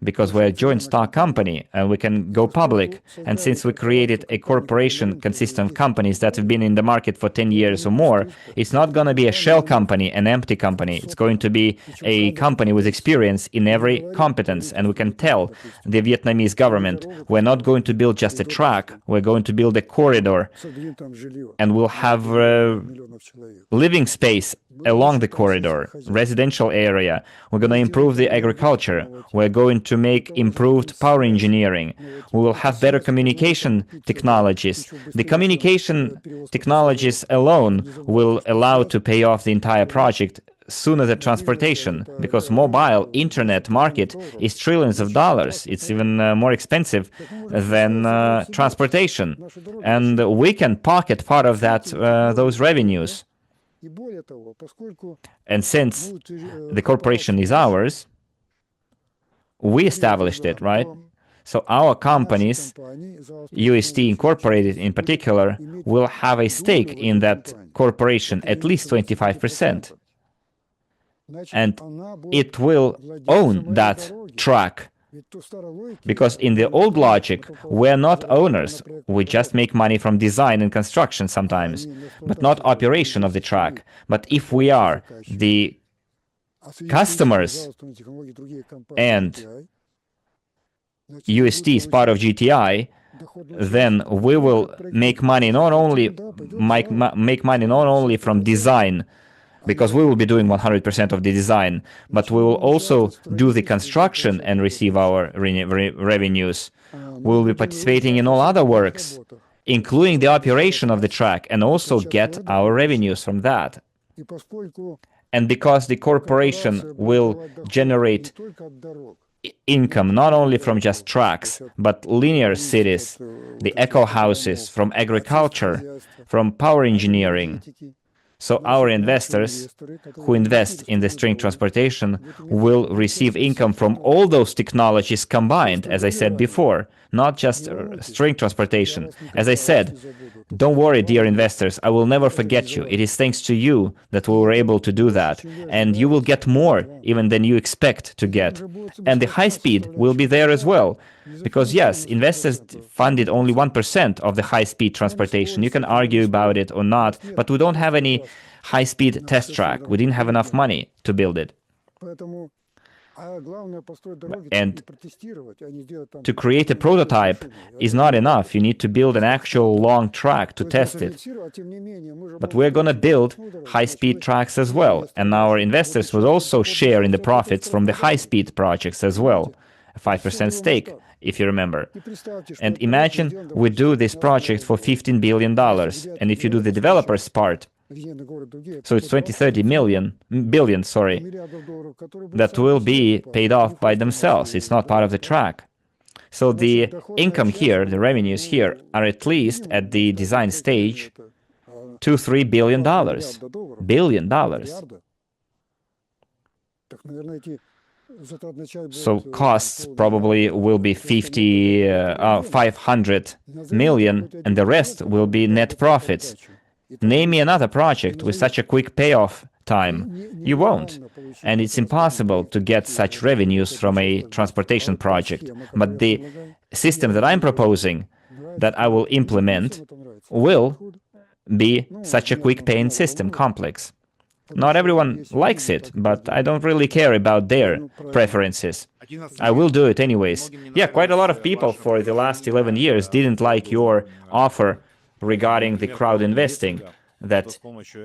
because we're a joint stock company and we can go public. And since we created a corporation consisting of companies that have been in the market for 10 years or more, it's not going to be a shell company, an empty company. It's going to be a company with experience in every competence. And we can tell the Vietnamese government, we're not going to build just a track, we're going to build a corridor. And we'll have living space along the corridor, residential area. We're going to improve the agriculture. We're going to make improved power engineering. We will have better communication technologies. The communication technologies alone will allow to pay off the entire project sooner than transportation, because mobile internet market is trillions of dollars. It's even more expensive than transportation. And we can pocket part of that, those revenues. And since the corporation is ours, we established it, right? So our companies, UST Incorporated in particular, will have a stake in that corporation, at least 25%. And it will own that track. Because in the old logic, we're not owners. We just make money from design and construction sometimes, but not operation of the track. But if we are the customers and UST is part of GTI, then we will make money not only from design, because we will be doing 100% of the design, but we will also do the construction and receive our revenues. We will be participating in all other works, including the operation of the track, and also get our revenues from that. And because the corporation will generate income not only from just tracks, but linear cities, the eco houses, from agriculture, from power engineering. So our investors who invest in the string transportation will receive income from all those technologies combined, as I said before, not just string transportation. As I said, don't worry, dear investors, I will never forget you. It is thanks to you that we were able to do that. And you will get more even than you expect to get. And the high speed will be there as well. Because yes, investors funded only 1% of the high-speed transportation. You can argue about it or not, but we don't have any high-speed test track. We didn't have enough money to build it. And to create a prototype is not enough. You need to build an actual long track to test it. But we're going to build high-speed tracks as well. And our investors will also share in the profits from the high-speed projects as well. A 5% stake, if you remember. And imagine we do this project for $15 billion. And if you do the developer's part, so it's 30 billion, that will be paid off by themselves. It's not part of the track. So the income here, the revenues here, are at least at the design stage $2-3 billion. Billion dollars. So costs probably will be 500 million, and the rest will be net profits. Name me another project with such a quick payoff time. You won't. And it's impossible to get such revenues from a transportation project. But the system that I'm proposing, that I will implement, will be such a quick paying system complex. Not everyone likes it, but I don't really care about their preferences. I will do it anyways. Yeah, quite a lot of people for the last 11 years didn't like your offer regarding the crowd investing, that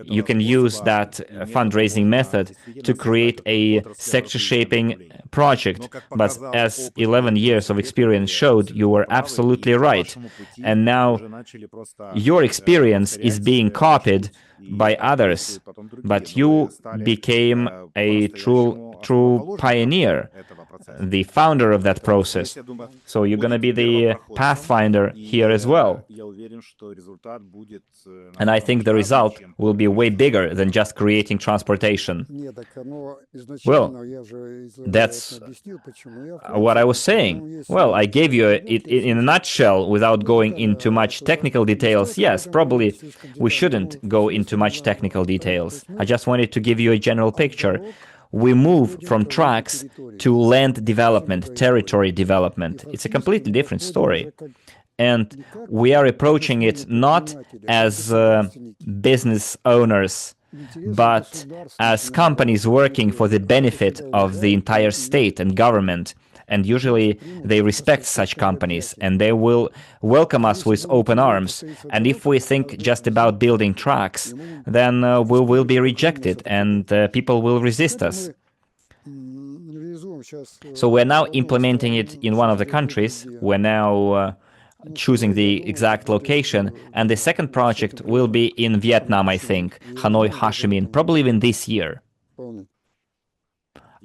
you can use that fundraising method to create a sector-shaping project. But as 11 years of experience showed, you were absolutely right. And now your experience is being copied by others, but you became a true pioneer the founder of that process. So you're going to be the pathfinder here as well. And I think the result will be way bigger than just creating transportation. Well, that's what I was saying. Well, I gave you it in a nutshell without going into much technical details. Yes, probably we shouldn't go into much technical details. I just wanted to give you a general picture. We move from tracks to land development, territory development. It's a completely different story. And we are approaching it not as business owners, but as companies working for the benefit of the entire state and government. And usually they respect such companies and they will welcome us with open arms. And if we think just about building tracks, then we will be rejected and people will resist us. So we're now implementing it in one of the countries. We're now choosing the exact location. And the second project will be in Vietnam, I think, Hanoi, Ho Chi Minh, probably even this year.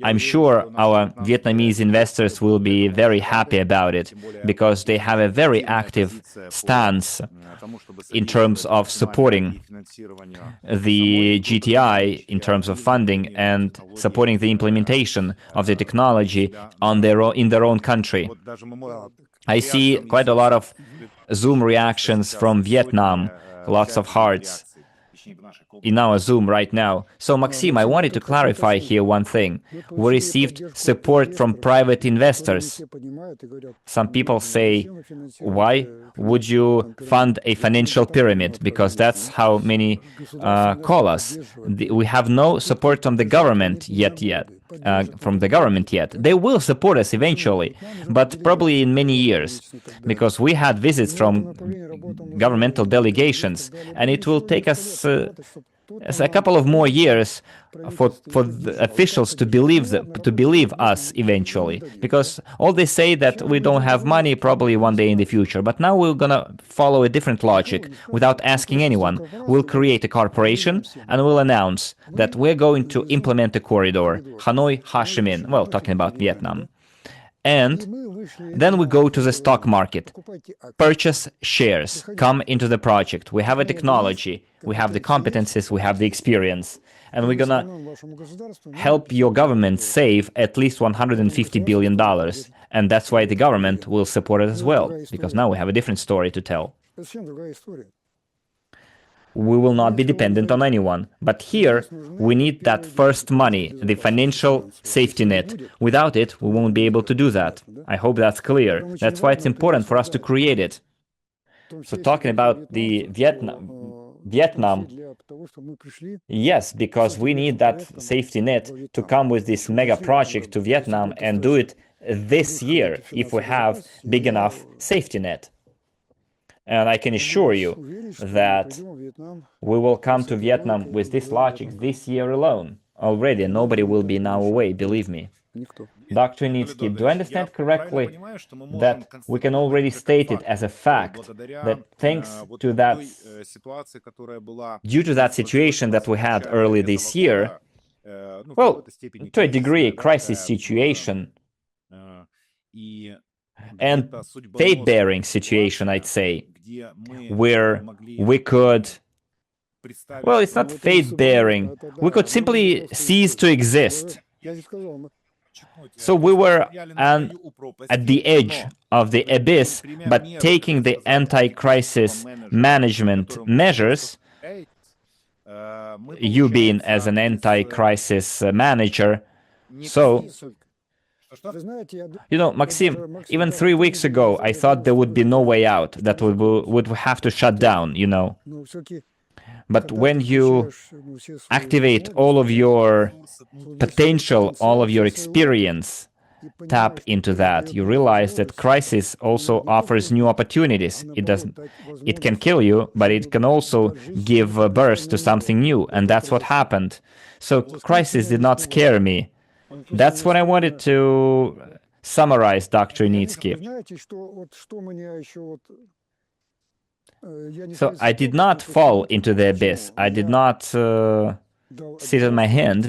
I'm sure our Vietnamese investors will be very happy about it because they have a very active stance in terms of supporting the GTI in terms of funding and supporting the implementation of the technology in their own country. I see quite a lot of Zoom reactions from Vietnam, lots of hearts in our Zoom right now. So, Maxim, I wanted to clarify here one thing. We received support from private investors. Some people say, why would you fund a financial pyramid? Because that's how many call us. We have no support from the government yet. They will support us eventually, but probably in many years, because we had visits from governmental delegations, and it will take us a couple of more years for the officials to believe us eventually, because all they say that we don't have money probably one day in the future. But now we're gonna follow a different logic without asking anyone. We'll create a corporation and we'll announce that we're going to implement a corridor, Hanoi, Ho Chi Minh, well, talking about Vietnam. And then we go to the stock market, purchase shares, come into the project. We have a technology, we have the competencies, we have the experience, and we're gonna help your government save at least $150 billion. And that's why the government will support it as well, because now we have a different story to tell. We will not be dependent on anyone. But here, we need that first money, the financial safety net. Without it, we won't be able to do that. I hope that's clear. That's why it's important for us to create it. So talking about the Vietnam, yes, because we need that safety net to come with this mega project to Vietnam and do it this year if we have big enough safety net. And I can assure you that we will come to Vietnam with this logic this year alone. Already, nobody will be now away, believe me. Dr. Yunitsky, do I understand correctly that we can already state it as a fact that thanks to that, due to that situation that we had early this year, well, to a degree, a crisis situation, and fate-bearing situation, I'd say, where we could, well, it's not fate-bearing, we could simply cease to exist. So we were at the edge of the abyss, but taking the anti-crisis management measures, you being as an anti-crisis manager, so, you know, Maxim, even 3 weeks ago, I thought there would be no way out, that we would have to shut down, you know. But when you activate all of your potential, all of your experience, tap into that, you realize that crisis also offers new opportunities. It can kill you, but it can also give birth to something new, and that's what happened. So crisis did not scare me. That's what I wanted to summarize, Dr. Yunitsky. So I did not fall into the abyss. I did not sit on my hands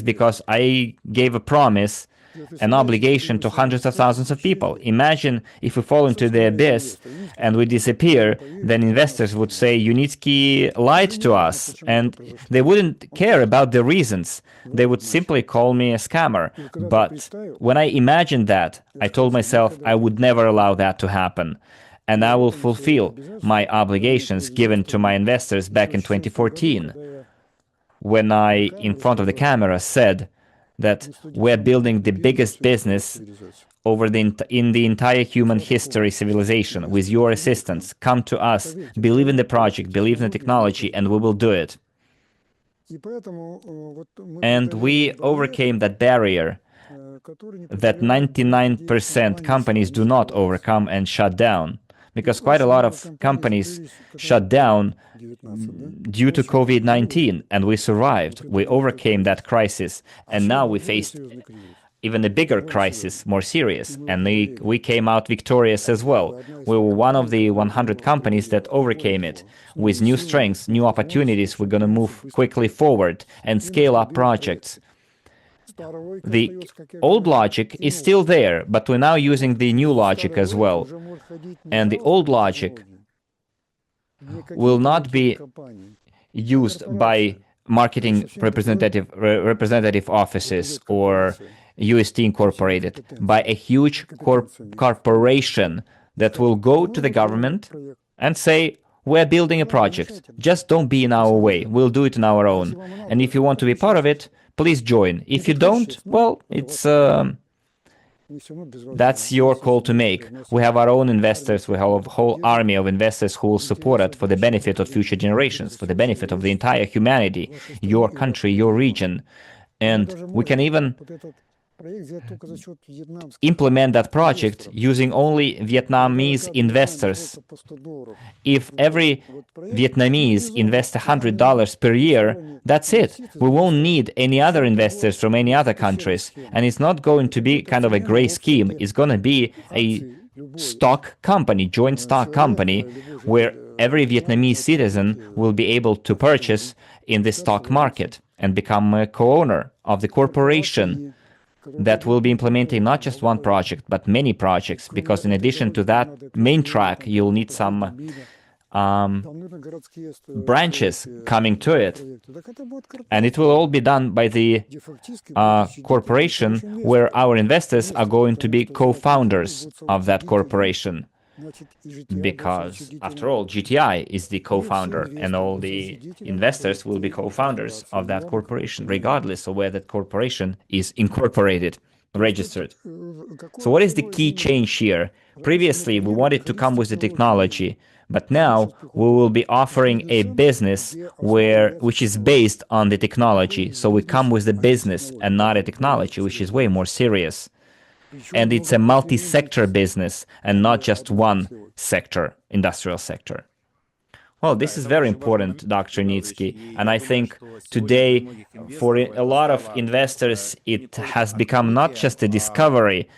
because I gave a promise an obligation to hundreds of thousands of people. Imagine if we fall into the abyss and we disappear, then investors would say Yunitsky lied to us, and they wouldn't care about the reasons. They would simply call me a scammer. But when I imagined that, I told myself I would never allow that to happen, and I will fulfill my obligations given to my investors back in 2014, when I, in front of the camera, said that we're building the biggest business in the entire human history civilization with your assistance. Come to us, believe in the project, believe in the technology, and we will do it. And we overcame that barrier that 99% companies do not overcome and shut down. Because quite a lot of companies shut down due to COVID-19, and we survived. We overcame that crisis, and now we faced even a bigger crisis, more serious, and we came out victorious as well. We were one of the 100 companies that overcame it. With new strengths, new opportunities, we're going to move quickly forward and scale up projects. The old logic is still there, but we're now using the new logic as well. And the old logic will not be used by marketing representative offices or UST Incorporated, by a huge corporation that will go to the government and say, we're building a project, just don't be in our way, we'll do it on our own. And if you want to be part of it, please join. If you don't, well, that's your call to make. We have our own investors, we have a whole army of investors who will support it for the benefit of future generations, for the benefit of the entire humanity, your country, your region. And we can even implement that project using only Vietnamese investors. If every Vietnamese invests $100 per year, that's it. We won't need any other investors from any other countries. And it's not going to be kind of a gray scheme. It's going to be a stock company, joint stock company, where every Vietnamese citizen will be able to purchase in the stock market and become a co-owner of the corporation that will be implementing not just one project, but many projects, because in addition to that main track, you'll need some branches coming to it. And it will all be done by the corporation, where our investors are going to be co-founders of that corporation. Because, after all, GTI is the co-founder, and all the investors will be co-founders of that corporation, regardless of where that corporation is incorporated, registered. So what is the key change here? Previously, we wanted to come with the technology, but now we will be offering a business which is based on the technology. So we come with the business and not a technology, which is way more serious. And it's a multi-sector business and not just one sector, industrial sector. Well, this is very important, Dr. Yunitsky, and I think today, for a lot of investors, it has become not just a discovery,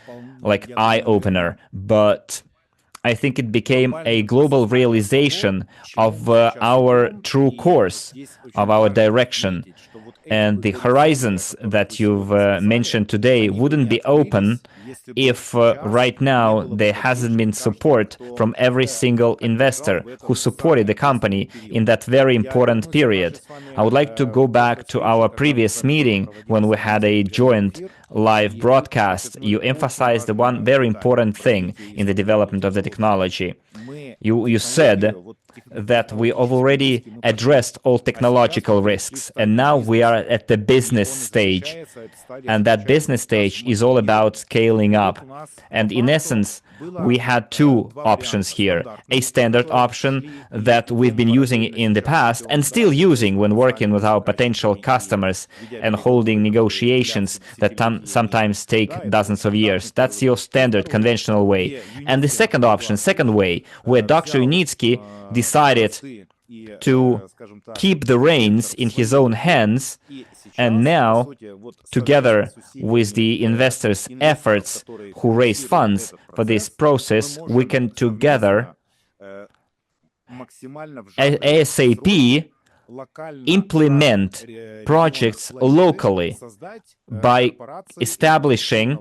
like eye-opener, but I think it became a global realization of our true course, of our direction. And the horizons that you've mentioned today wouldn't be open if right now there hasn't been support from every single investor who supported the company in that very important period. I would like to go back to our previous meeting when we had a joint live broadcast. You emphasized the one very important thing in the development of the technology. You said that we have already addressed all technological risks, and now we are at the business stage. And that business stage is all about scaling up. And in essence, we had two options here. A standard option that we've been using in the past and still using when working with our potential customers and holding negotiations that sometimes take dozens of years. That's your standard conventional way. And the second option, second way, where Dr. Yunitsky decided to keep the reins in his own hands, and now, together with the investors' efforts who raise funds for this process, we can together ASAP implement projects locally by establishing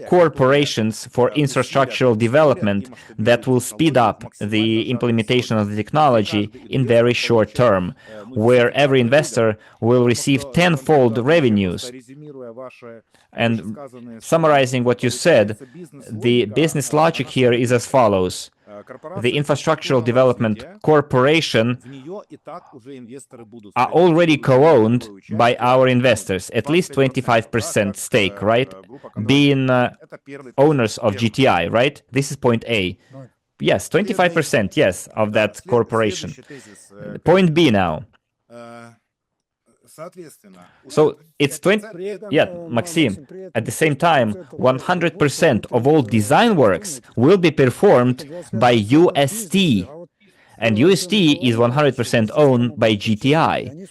corporations for infrastructural development that will speed up the implementation of the technology in very short term, where every investor will receive tenfold revenues. And summarizing what you said, the business logic here is as follows. The Infrastructural Development Corporation are already co-owned by our investors, at least 25% stake, right? Being owners of GTI, right? This is point A. Yes, 25%, yes, of that corporation. Point B now. So it's 20, yeah, Maxim, at the same time, 100% of all design works will be performed by UST, and UST is 100% owned by GTI.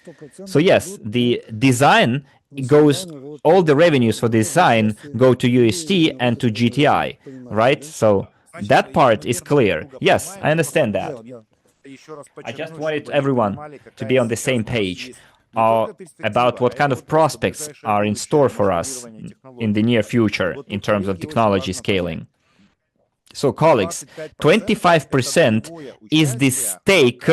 So yes, the design goes, all the revenues for design go to UST and to GTI, right? So that part is clear. Yes, I understand that. I just wanted everyone to be on the same page about what kind of prospects are in store for us in the near future in terms of technology scaling. So, colleagues, 25% is the stake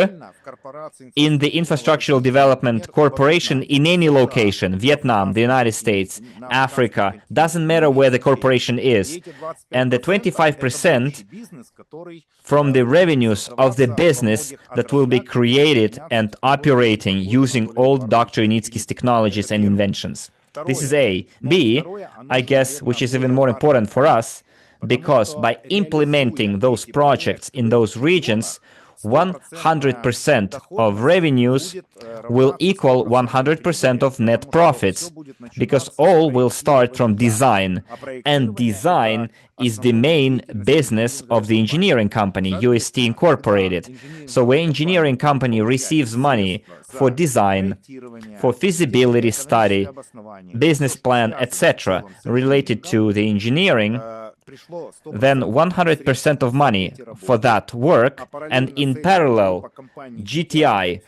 in the Infrastructural Development Corporation in any location, Vietnam, the United States, Africa, doesn't matter where the corporation is. And the 25% from the revenues of the business that will be created and operating using all Dr. Yunitsky's technologies and inventions. This is A. B, I guess, which is even more important for us, because by implementing those projects in those regions, 100% of revenues will equal 100% of net profits, because all will start from design, and design is the main business of the engineering company, UST Incorporated. So when engineering company receives money for design, for feasibility study, business plan, etc., related to the engineering, then 100% of money for that work, and in parallel, GTI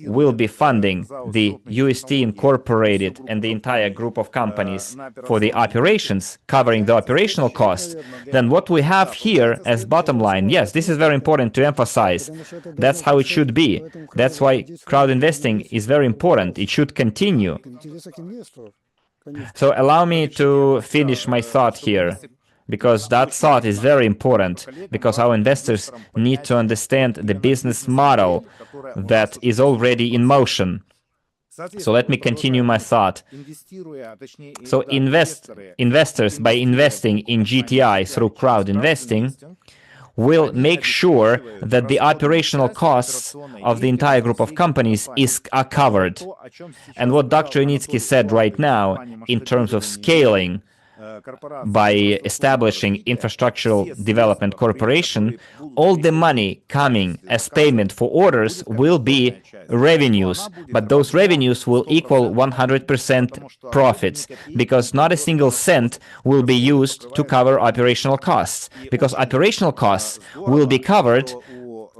will be funding the UST Incorporated and the entire group of companies for the operations, covering the operational costs. Then what we have here as bottom line, yes, this is very important to emphasize. That's how it should be. That's why crowd investing is very important. It should continue. So allow me to finish my thought here, because that thought is very important, because our investors need to understand the business model that is already in motion. So let me continue my thought. So investors, by investing in GTI through crowd investing, will make sure that the operational costs of the entire group of companies are covered. And what Dr. Unitsky said right now in terms of scaling, by establishing Infrastructural Development Corporation, all the money coming as payment for orders will be revenues, but those revenues will equal 100% profits, because not a single cent will be used to cover operational costs, because operational costs will be covered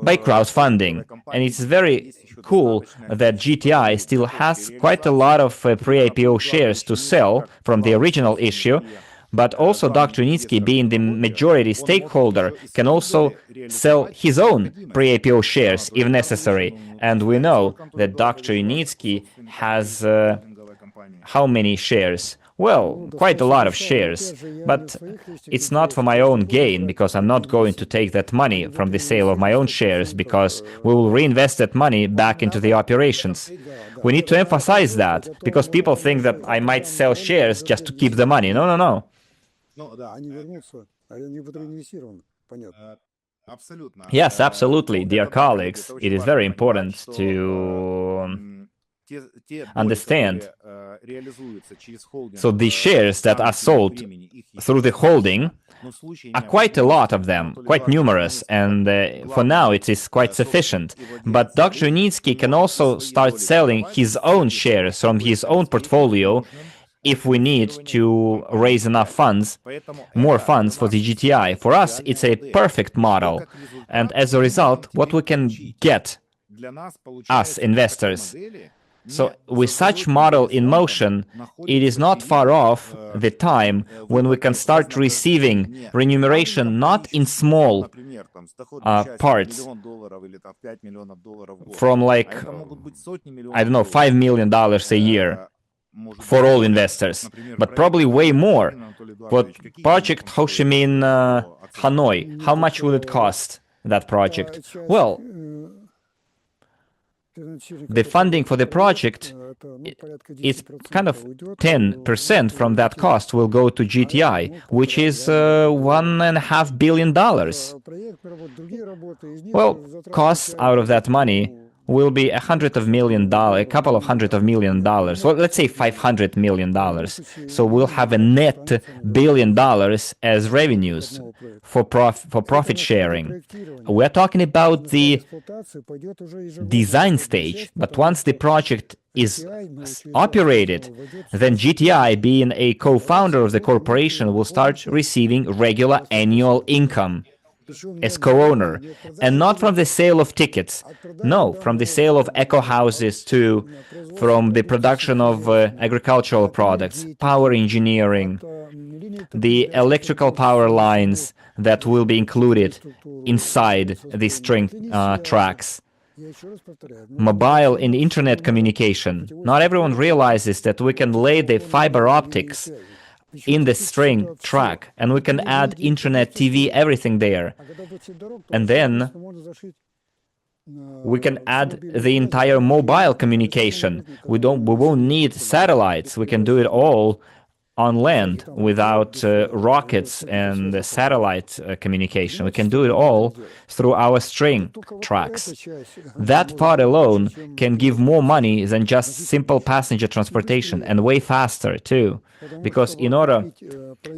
by crowdfunding. And it's very cool that GTI still has quite a lot of pre-IPO shares to sell from the original issue, but also Dr. Unitsky, being the majority stakeholder, can also sell his own pre-IPO shares if necessary. And we know that Dr. Unitsky has how many shares? Well, quite a lot of shares, but it's not for my own gain, because I'm not going to take that money from the sale of my own shares, because we will reinvest that money back into the operations. We need to emphasize that, because people think that I might sell shares just to keep the money. No, no, no. Yes, absolutely, dear colleagues. It is very important to understand. So the shares that are sold through the holding are quite a lot of them, quite numerous, and for now it is quite sufficient. But Dr. Unitsky can also start selling his own shares from his own portfolio if we need to raise enough funds, more funds for the GTI. For us, it's a perfect model. And as a result, what we can get us investors. So with such model in motion, it is not far off the time when we can start receiving remuneration not in small parts from like, I don't know, $5 million a year for all investors, but probably way more. What project Ho Chi Minh Hanoi, how much would it cost, that project? Well, the funding for the project is kind of 10% from that cost will go to GTI, which is $1.5 billion. Well, costs out of that money will be a couple of $100 million. Well, let's say $500 million. So we'll have a net $1 billion as revenues for profit sharing. We're talking about the design stage, but once the project is operated, then GTI, being a co-founder of the corporation, will start receiving regular annual income as co-owner, and not from the sale of tickets. No, from the sale of eco-houses too, from the production of agricultural products, power engineering, the electrical power lines that will be included inside the string tracks. Mobile and internet communication. Not everyone realizes that we can lay the fiber optics in the string track, and we can add internet, TV, everything there. And then we can add the entire mobile communication. We won't need satellites. We can do it all on land without rockets and satellite communication. We can do it all through our string tracks. That part alone can give more money than just simple passenger transportation, and way faster too. Because in order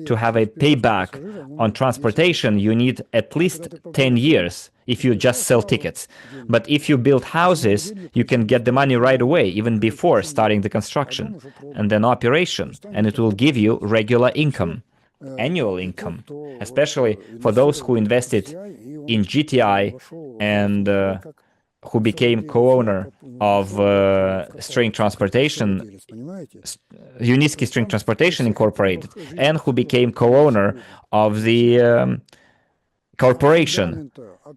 to have a payback on transportation, you need at least 10 years if you just sell tickets. But if you build houses, you can get the money right away, even before starting the construction and then operation, and it will give you regular income, annual income, especially for those who invested in GTI and who became co-owner of String Transportation, Yunitsky String Transportation Incorporated, and who became co-owner of the corporation.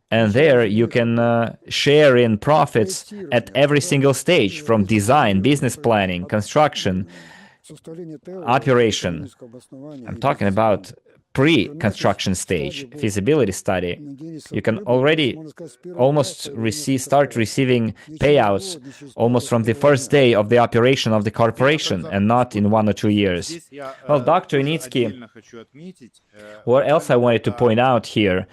And there you can share in profits at every single stage, from design, business planning, construction, operation. I'm talking about pre-construction stage, feasibility study. You can already almost start receiving payouts almost from the first day of the operation of the corporation, and not in 1 or 2 years. Well, Dr. Unitsky, what else I wanted to point out here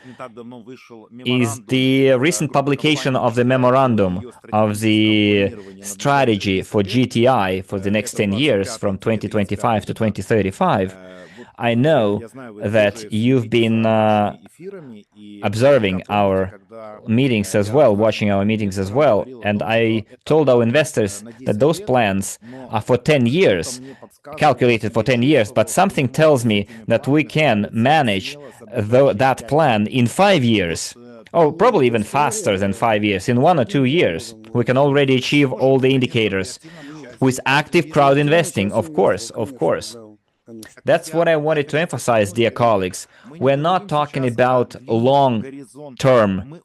is the recent publication of the memorandum of the strategy for GTI for the next 10 years, from 2025 to 2035. I know that you've been observing our meetings as well, watching our meetings as well, and I told our investors that those plans are for 10 years, calculated for 10 years, but something tells me that we can manage that plan in 5 years. Or probably even faster than 5 years. In 1 or 2 years, we can already achieve all the indicators with active crowd investing, of course. That's what I wanted to emphasize, dear colleagues. We're not talking about long-term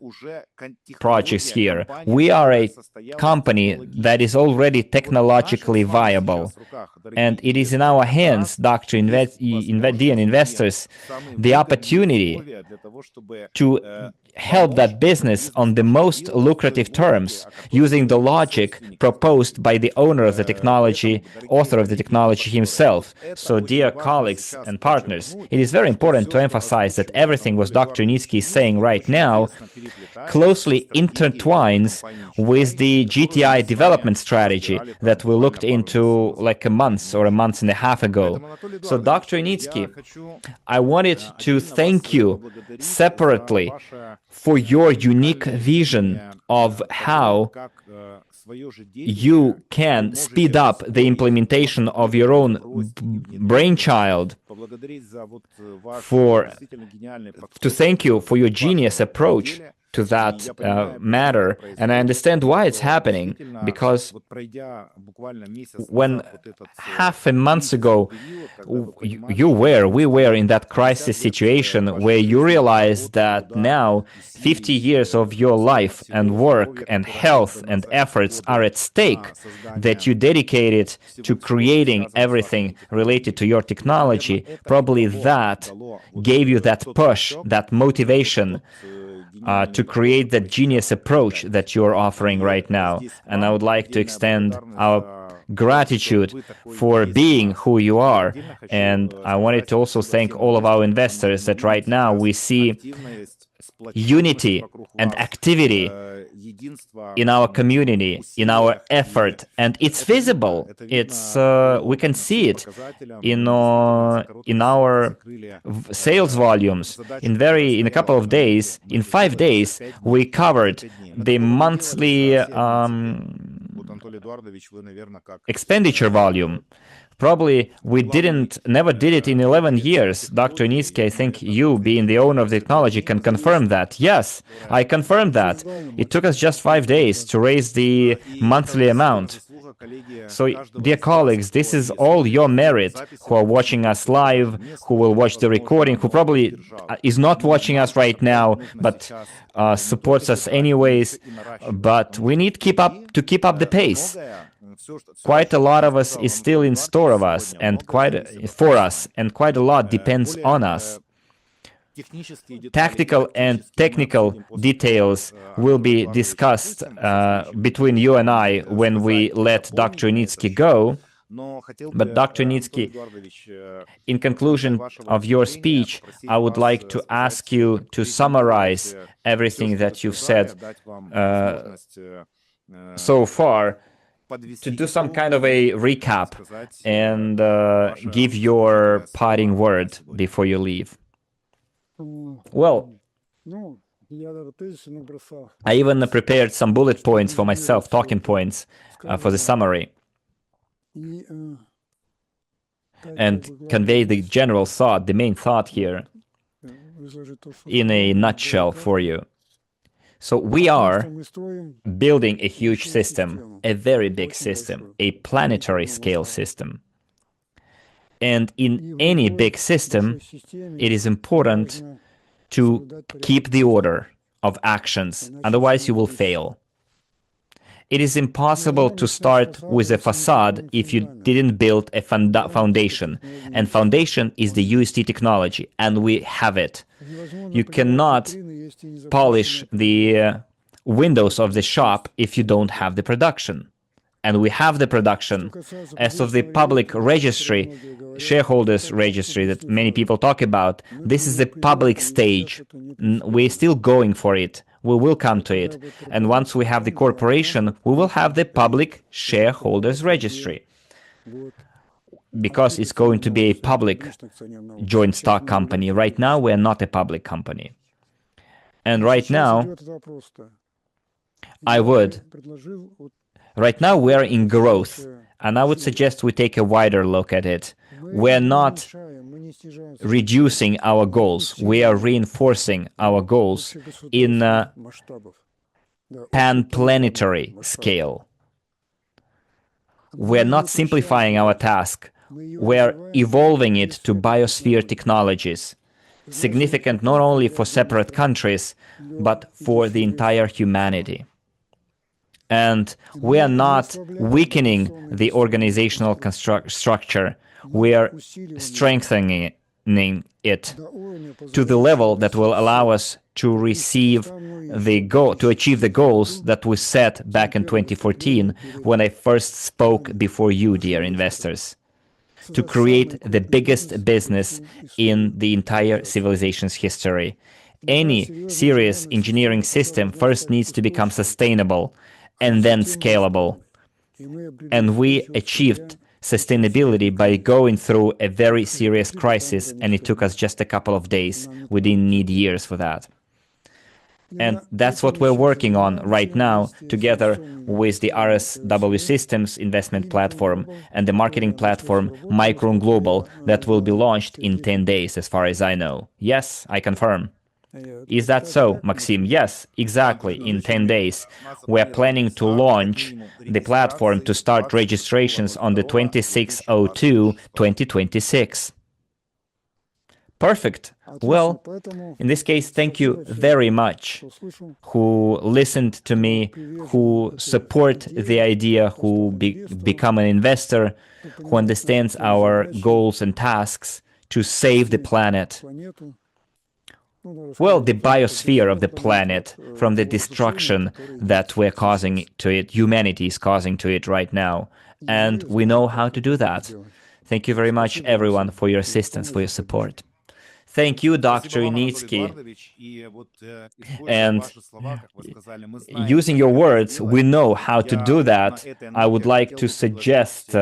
projects here. We are a company that is already technologically viable. And it is in our hands, dear investors, the opportunity to help that business on the most lucrative terms, using the logic proposed by the owner of the technology, author of the technology himself. So, dear colleagues and partners, it is very important to emphasize that everything what Dr. Unitsky is saying right now closely intertwines with the GTI development strategy that we looked into like a month or a month and a half ago. So, Dr. Unitsky, I wanted to thank you separately for your unique vision of how you can speed up the implementation of your own brainchild, to thank you for your genius approach to that matter, and I understand why it's happening, because when half a month ago we were in that crisis situation where you realized that now 50 years of your life and work and health and efforts are at stake, that you dedicated to creating everything related to your technology, probably that gave you that push, that motivation to create that genius approach that you're offering right now. And I would like to extend our gratitude for being who you are. And I wanted to also thank all of our investors that right now we see unity and activity in our community, in our effort, and it's visible. It's we can see it in our sales volumes. In a couple of days, in 5 days, we covered the monthly expenditure volume. Probably we never did it in 11 years. Dr. Yunitsky, I think you, being the owner of the technology, can confirm that. Yes, I confirm that. It took us just 5 days to raise the monthly amount. So, dear colleagues, this is all your merit, who are watching us live, who will watch the recording, who probably is not watching us right now, but supports us anyways. But we need to keep up the pace. Quite a lot of us is still in store of us, and quite a lot depends on us. Tactical and technical details will be discussed between you and I when we let Dr. Unitsky go. But Dr. Unitsky, in conclusion of your speech, I would like to ask you to summarize everything that you've said so far, to do some kind of a recap and give your parting word before you leave. Well, I even prepared some bullet points for myself, talking points for the summary, and convey the general thought, the main thought here, in a nutshell for you. So we are building a huge system, a very big system, a planetary scale system. And in any big system, it is important to keep the order of actions, otherwise you will fail. It is impossible to start with a facade if you didn't build a foundation. And foundation is the UST technology, and we have it. You cannot polish the windows of the shop if you don't have the production. And we have the production. As of the public registry, shareholders registry that many people talk about, this is the public stage. We're still going for it. We will come to it. And once we have the corporation, we will have the public shareholders registry, because it's going to be a public joint stock company. Right now, we're not a public company. And right now, right now we're in growth, and I would suggest we take a wider look at it. We're not reducing our goals. We are reinforcing our goals in a pan-planetary scale. We're not simplifying our task. We're evolving it to biosphere technologies, significant not only for separate countries, but for the entire humanity. And we are not weakening the organizational structure. We are strengthening it to the level that will allow us to achieve the goals that we set back in 2014 when I first spoke before you, dear investors, to create the biggest business in the entire civilization's history. Any serious engineering system first needs to become sustainable and then scalable. And we achieved sustainability by going through a very serious crisis, and it took us just a couple of days. We didn't need years for that. And that's what we're working on right now, together with the RSW Systems investment platform and the marketing platform Micron Global that will be launched in 10 days, as far as I know. Yes, I confirm. Is that so, Maxim? Yes, exactly. In 10 days. We're planning to launch the platform to start registrations on the 26/02/2026. Perfect. Well, in this case, thank you very much who listened to me, who support the idea, who become an investor, who understands our goals and tasks to save the planet. Well, the biosphere of the planet from the destruction that we're causing to it, humanity is causing to it right now. And we know how to do that. Thank you very much, everyone, for your assistance, for your support. Thank you, Dr. Yunitsky. And using your words, we know how to do that. I would like to suggest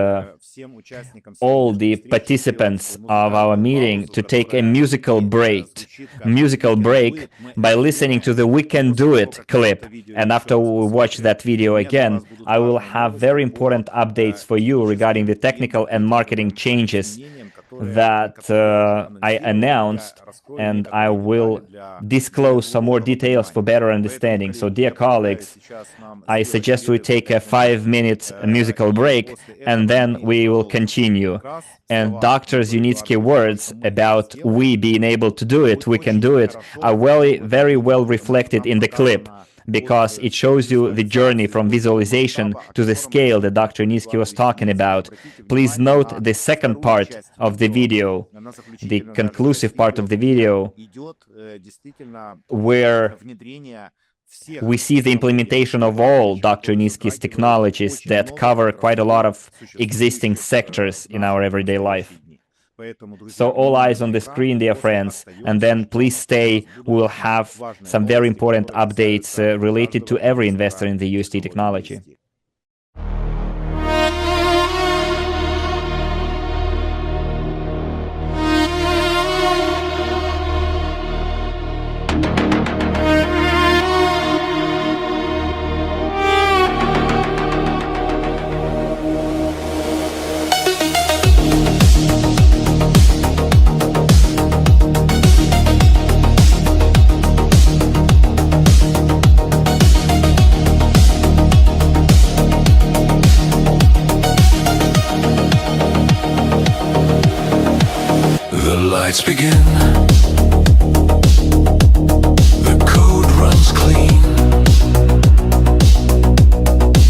all the participants of our meeting to take a musical break by listening to the "We Can Do It" clip. And after we watch that video again, I will have very important updates for you regarding the technical and marketing changes that I announced, and I will disclose some more details for better understanding. So, dear colleagues, I suggest we take a 5-minute musical break, and then we will continue. And Dr. Yunitsky's words about we being able to do it, we can do it, are very well reflected in the clip, because it shows you the journey from visualization to the scale that Dr. Yunitsky was talking about. Please note the second part of the video, the conclusive part of the video, where we see the implementation of all Dr. Yunitsky's technologies that cover quite a lot of existing sectors in our everyday life. So all eyes on the screen, dear friends, and then please stay. We will have some very important updates related to every investor in the UST technology. Lights begin. The code runs clean.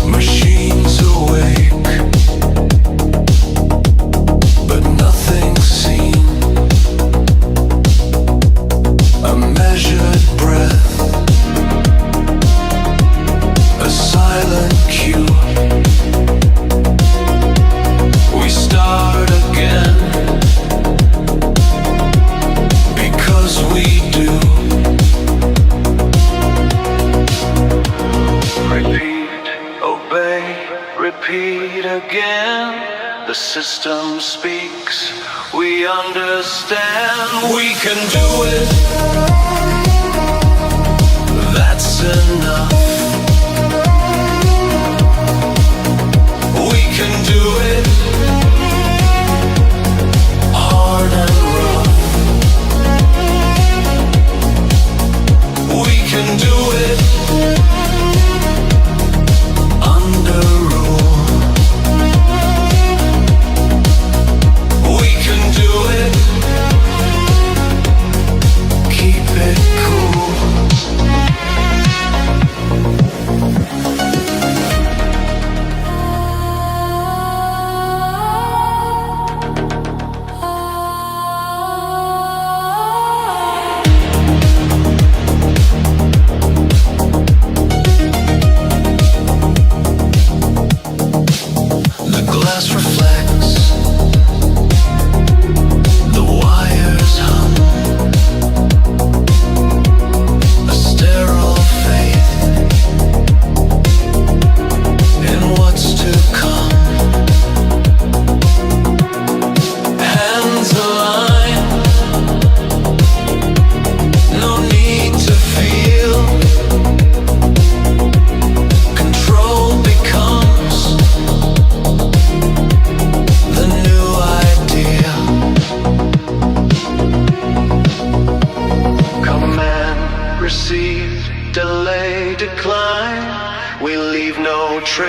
Machines awake, but nothing's seen. A measured breath, a silent cue. We start again. We do. Repeat, obey, repeat again. The system speaks, we understand. We can do it. That's enough. We can do it. Hard and rough. We can do it under rule. We can do it. Keep it cool.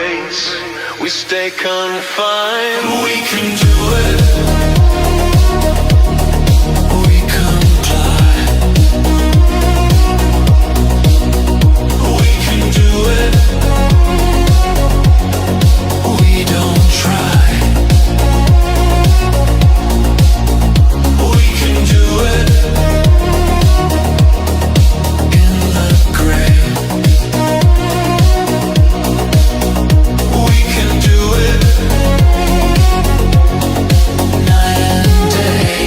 race, we stay confined. We can do it. We comply. We can do it. We don't try. We can do it. In the grave. We can do it. Night and day.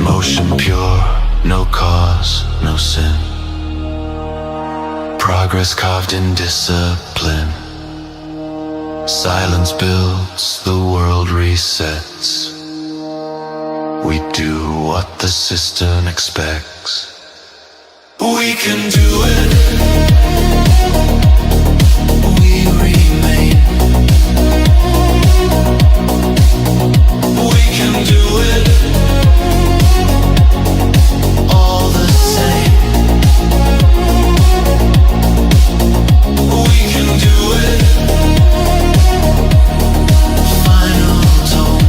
Motion pure, no cause, no sin. Progress carved in discipline. Silence builds, the world resets. We do what the system expects. We can do it. We remain. We can do it. All the same. We can do it. Final tone.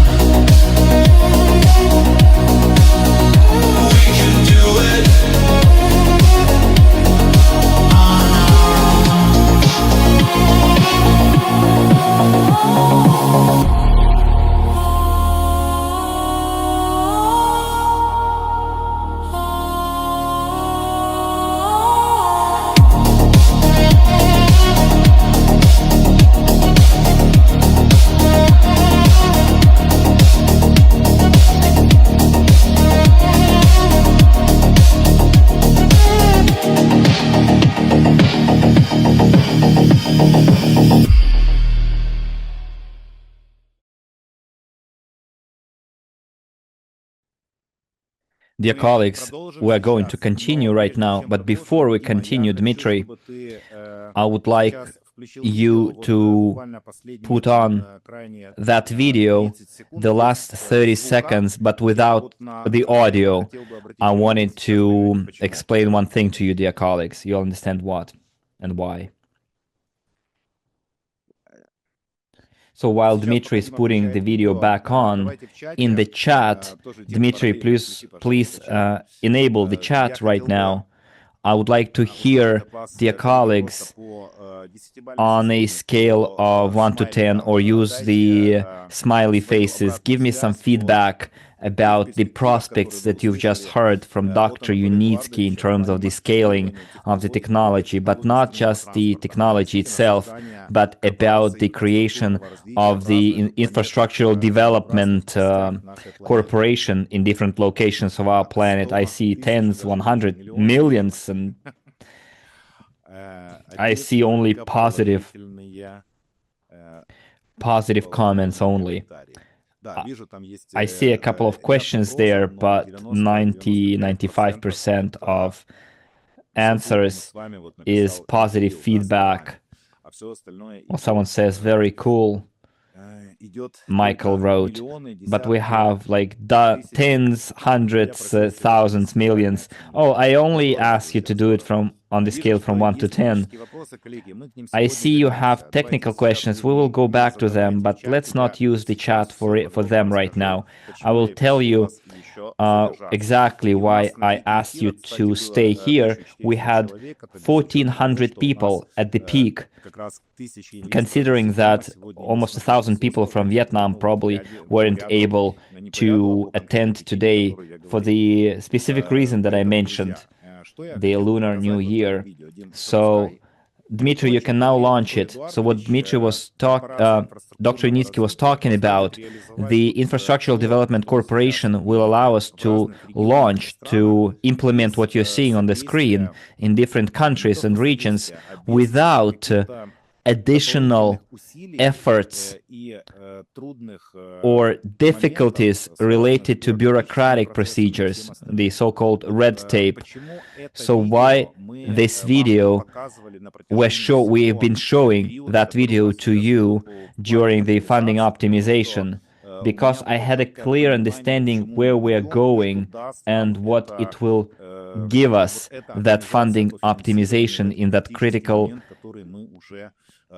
We can do it. On our Dear colleagues, we're going to continue right now, but before we continue, Dmitry, I would like you to put on that video, the last 30 seconds, but without the audio. I wanted to explain one thing to you, dear colleagues. You'll understand what and why. So while Dmitry is putting the video back on, in the chat, Dmitry, please enable the chat right now. I would like to hear, dear colleagues, on a scale of 1 to 10, or use the smiley faces. Give me some feedback about the prospects that you've just heard from Dr. Yunitsky in terms of the scaling of the technology, but not just the technology itself, but about the creation of the infrastructural development corporation in different locations of our planet. I see tens, 100 millions, and I see only positive comments only. I see a couple of questions there, but 95% of answers is positive feedback. Well, someone says, very cool, Michael wrote, but we have like tens, hundreds, thousands, millions. Oh, I only ask you to do it on the scale from 1 to 10. I see you have technical questions. We will go back to them, but let's not use the chat for them right now. I will tell you exactly why I asked you to stay here. We had 1,400 people at the peak, considering that almost 1,000 people from Vietnam probably weren't able to attend today for the specific reason that I mentioned, the Lunar New Year. So, Dmitry, you can now launch it. So what Dmitry was Dr. Unitsky was talking about, the Infrastructural Development Corporation will allow us to launch, to implement what you're seeing on the screen in different countries and regions without additional efforts or difficulties related to bureaucratic procedures, the so-called red tape. So why this video, we've been showing that video to you during the funding optimization. because I had a clear understanding where we are going and what it will give us, that funding optimization in that critical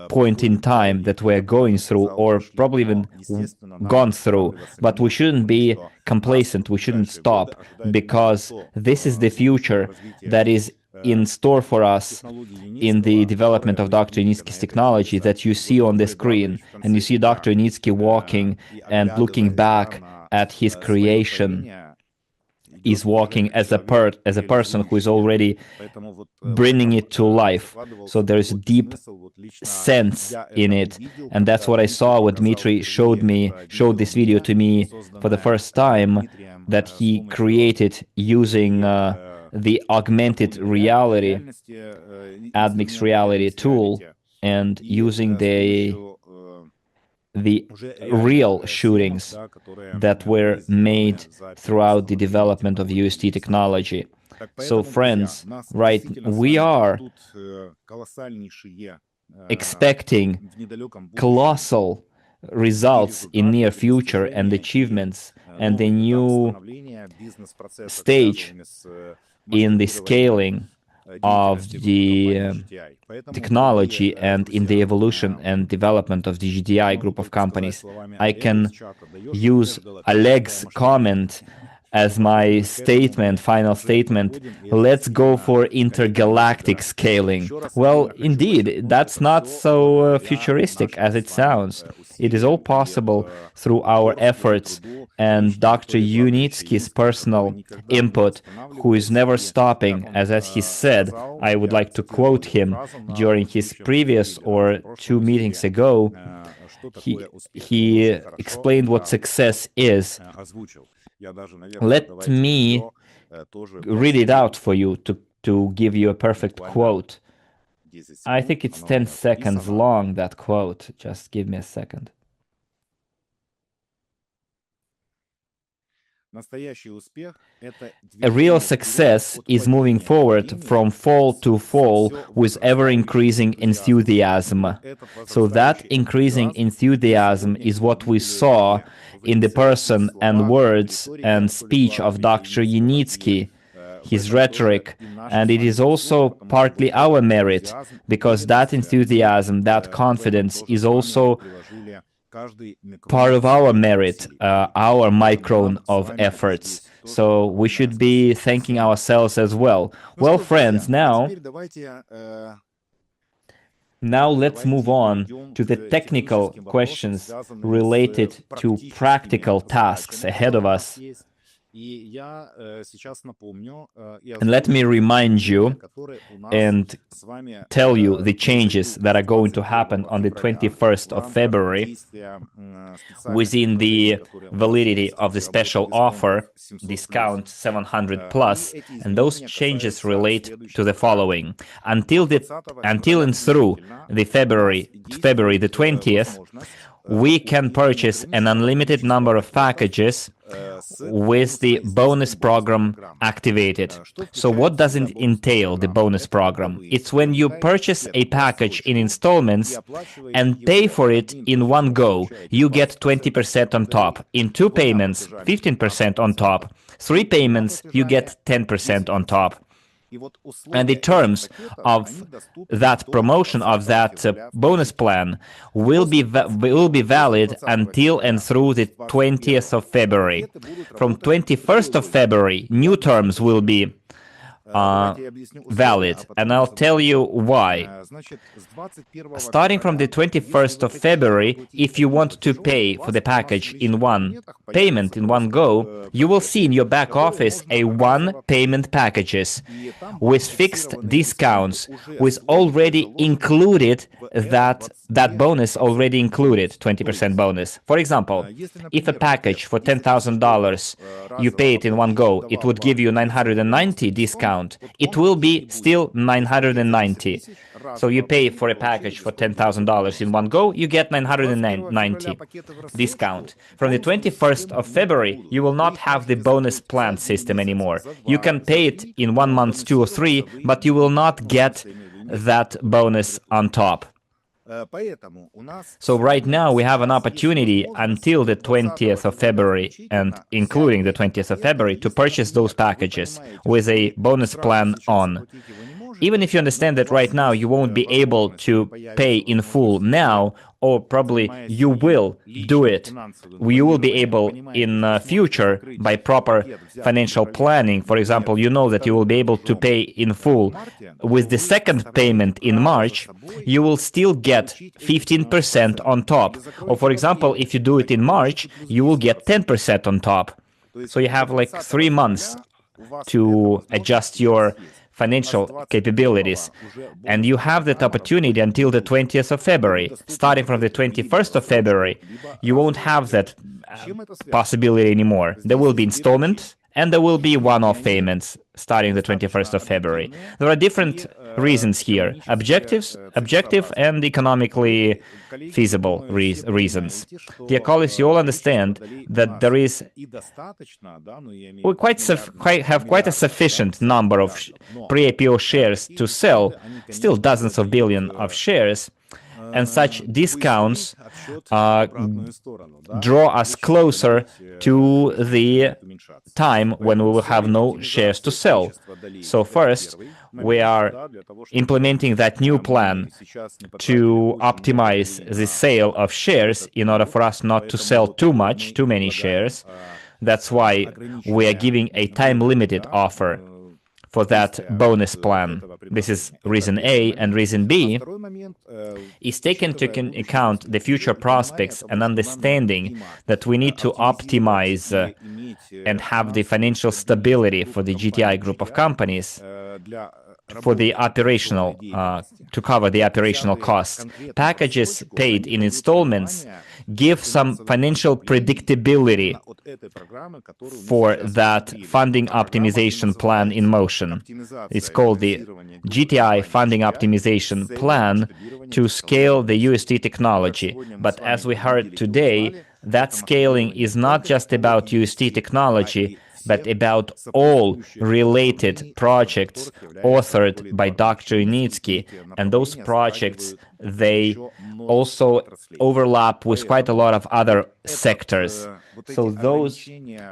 point in time that we're going through, or probably even gone through. But we shouldn't be complacent, we shouldn't stop, because this is the future that is in store for us in the development of Dr. Yunitsky's technology that you see on the screen. And you see Dr. Yunitsky walking and looking back at his creation. Is walking as a person who is already bringing it to life. So there's a deep sense in it, and that's what I saw when Dmitry showed this video to me for the first time, that he created using the augmented reality, admixed reality tool, and using the real shootings that were made throughout the development of UST technology. So friends, right, we are expecting colossal results in near future and achievements, and the new stage in the scaling of the technology and in the evolution and development of the GDI group of companies. I can use Oleg's comment as my statement, final statement. Let's go for intergalactic scaling. Well, indeed, that's not so futuristic as it sounds. It is all possible through our efforts and Dr. Yunitsky's personal input, who is never stopping. As he said, I would like to quote him during his previous or 2 meetings ago. He explained what success is. Let me read it out for you to give you a perfect quote. I think it's 10 seconds long, that quote. Just give me a second. A real success is moving forward from fall to fall with ever-increasing enthusiasm. So that increasing enthusiasm is what we saw in the person and words and speech of Dr. Yunitsky, his rhetoric, and it is also partly our merit, because that enthusiasm, that confidence is also part of our merit, our micron of efforts. So we should be thanking ourselves as well. Well, friends, now let's move on to the technical questions related to practical tasks ahead of us. And let me remind you and tell you the changes that are going to happen on the 21st of February within the validity of the special offer, discount 700 plus, and those changes relate to the following. Until and through the February the 20th, we can purchase an unlimited number of packages with the bonus program activated. So what does it entail, the bonus program? It's when you purchase a package in installments and pay for it in one go, you get 20% on top. In 2 payments, 15% on top. 3 payments, you get 10% on top. And the terms of that promotion, of that bonus plan, will be valid until and through the 20th of February. From 21st of February, new terms will be valid, and I'll tell you why. Starting from the 21st of February, if you want to pay for the package in one payment, in one go, you will see in your back office a one-payment packages with fixed discounts, with already included that bonus already included, 20% bonus. For example, if a package for $10,000, you pay it in one go, it would give you 990 discount. It will be still 990. So you pay for a package for $10,000 in one go, you get 990 discount. From the 21st of February, you will not have the bonus plan system anymore. You can pay it in 1 month, 2 or 3, but you will not get that bonus on top. So right now we have an opportunity until the 20th of February and including the 20th of February to purchase those packages with a bonus plan on. Even if you understand that right now you won't be able to pay in full now, or probably you will do it, you will be able in future by proper financial planning. For example, you know that you will be able to pay in full with the second payment in March, you will still get 15% on top. Or for example, if you do it in March, you will get 10% on top. So you have like 3 months to adjust your financial capabilities, and you have that opportunity until the 20th of February. Starting from the 21st of February, you won't have that possibility anymore. There will be installments and there will be one-off payments starting the 21st of February. There are different reasons here, objective and economically feasible reasons. Dear colleagues, you all understand that there is we have quite a sufficient number of pre-IPO shares to sell, still dozens of billions of shares, and such discounts draw us closer to the time when we will have no shares to sell. So first, we are implementing that new plan to optimize the sale of shares in order for us not to sell too many shares. That's why we are giving a time-limited offer for that bonus plan. This is reason A, and reason B is taken into account the future prospects and understanding that we need to optimize and have the financial stability for the GTI group of companies for the operational, to cover the operational costs. Packages paid in installments give some financial predictability for that funding optimization plan in motion. It's called the GTI funding optimization plan to scale the UST technology. But as we heard today, that scaling is not just about UST technology, but about all related projects authored by Dr. Yunitsky. And those projects, they also overlap with quite a lot of other sectors. So those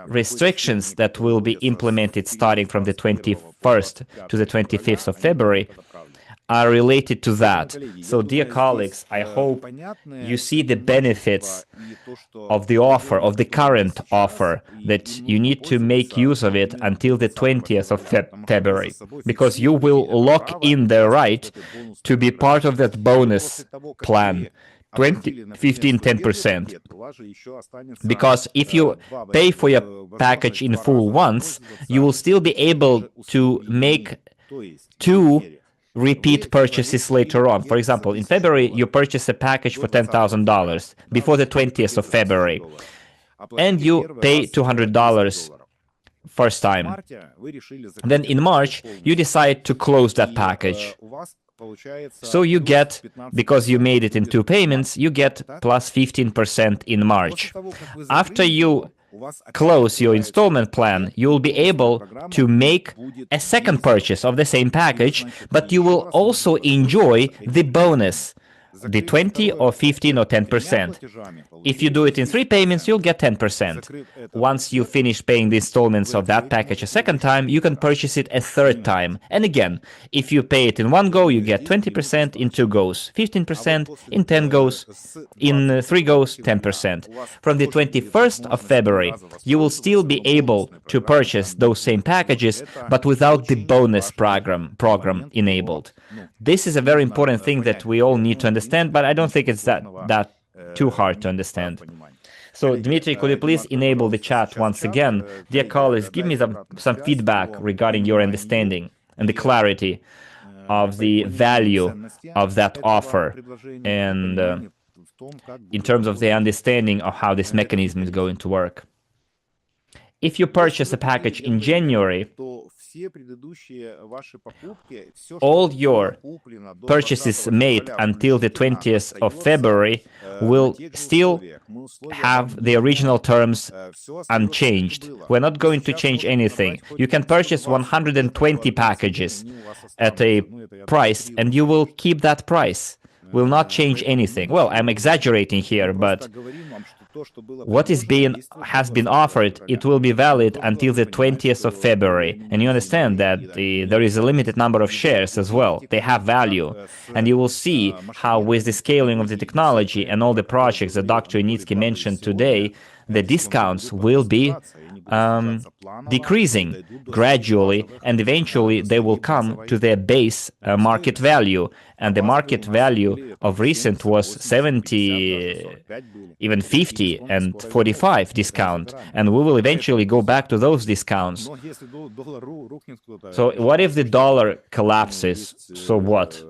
restrictions that will be implemented starting from the 21st to the 25th of February are related to that. So, dear colleagues, I hope you see the benefits of the offer, of the current offer, that you need to make use of it until the 20th of February, because you will lock in the right to be part of that bonus plan. 15, 10%. Because if you pay for your package in full once, you will still be able to make 2 repeat purchases later on. For example, in February, you purchase a package for $10,000 before the 20th of February, and you pay $200 first time. Then in March, you decide to close that package. So you get, because you made it in 2 payments, you get plus 15% in March. After you close your installment plan, you will be able to make a second purchase of the same package, but you will also enjoy the bonus, the 20 or 15 or 10%. If you do it in 3 payments, you'll get 10%. Once you finish paying the installments of that package a second time, you can purchase it a third time. And again, if you pay it in 1 go, you get 20% in 2 goes, 15% in 10 goes, in 3 goes, 10%. From the 21st of February, you will still be able to purchase those same packages, but without the bonus program enabled. This is a very important thing that we all need to understand, but I don't think it's that too hard to understand. So, Dmitry, could you please enable the chat once again? Dear colleagues, give me some feedback regarding your understanding and the clarity of the value of that offer, and in terms of the understanding of how this mechanism is going to work. If you purchase a package in January, all your purchases made until the 20th of February will still have the original terms unchanged. We're not going to change anything. You can purchase 120 packages at a price, and you will keep that price. will not change anything. Well, I'm exaggerating here, but what has been offered, it will be valid until the 20th of February. And you understand that there is a limited number of shares as well. They have value. And you will see how with the scaling of the technology and all the projects that Dr. Yunitsky mentioned today, the discounts will be decreasing gradually, and eventually they will come to their base market value. And the market value of recent was 70, even 50 and 45 discount, and we will eventually go back to those discounts. So what if the dollar collapses? So what?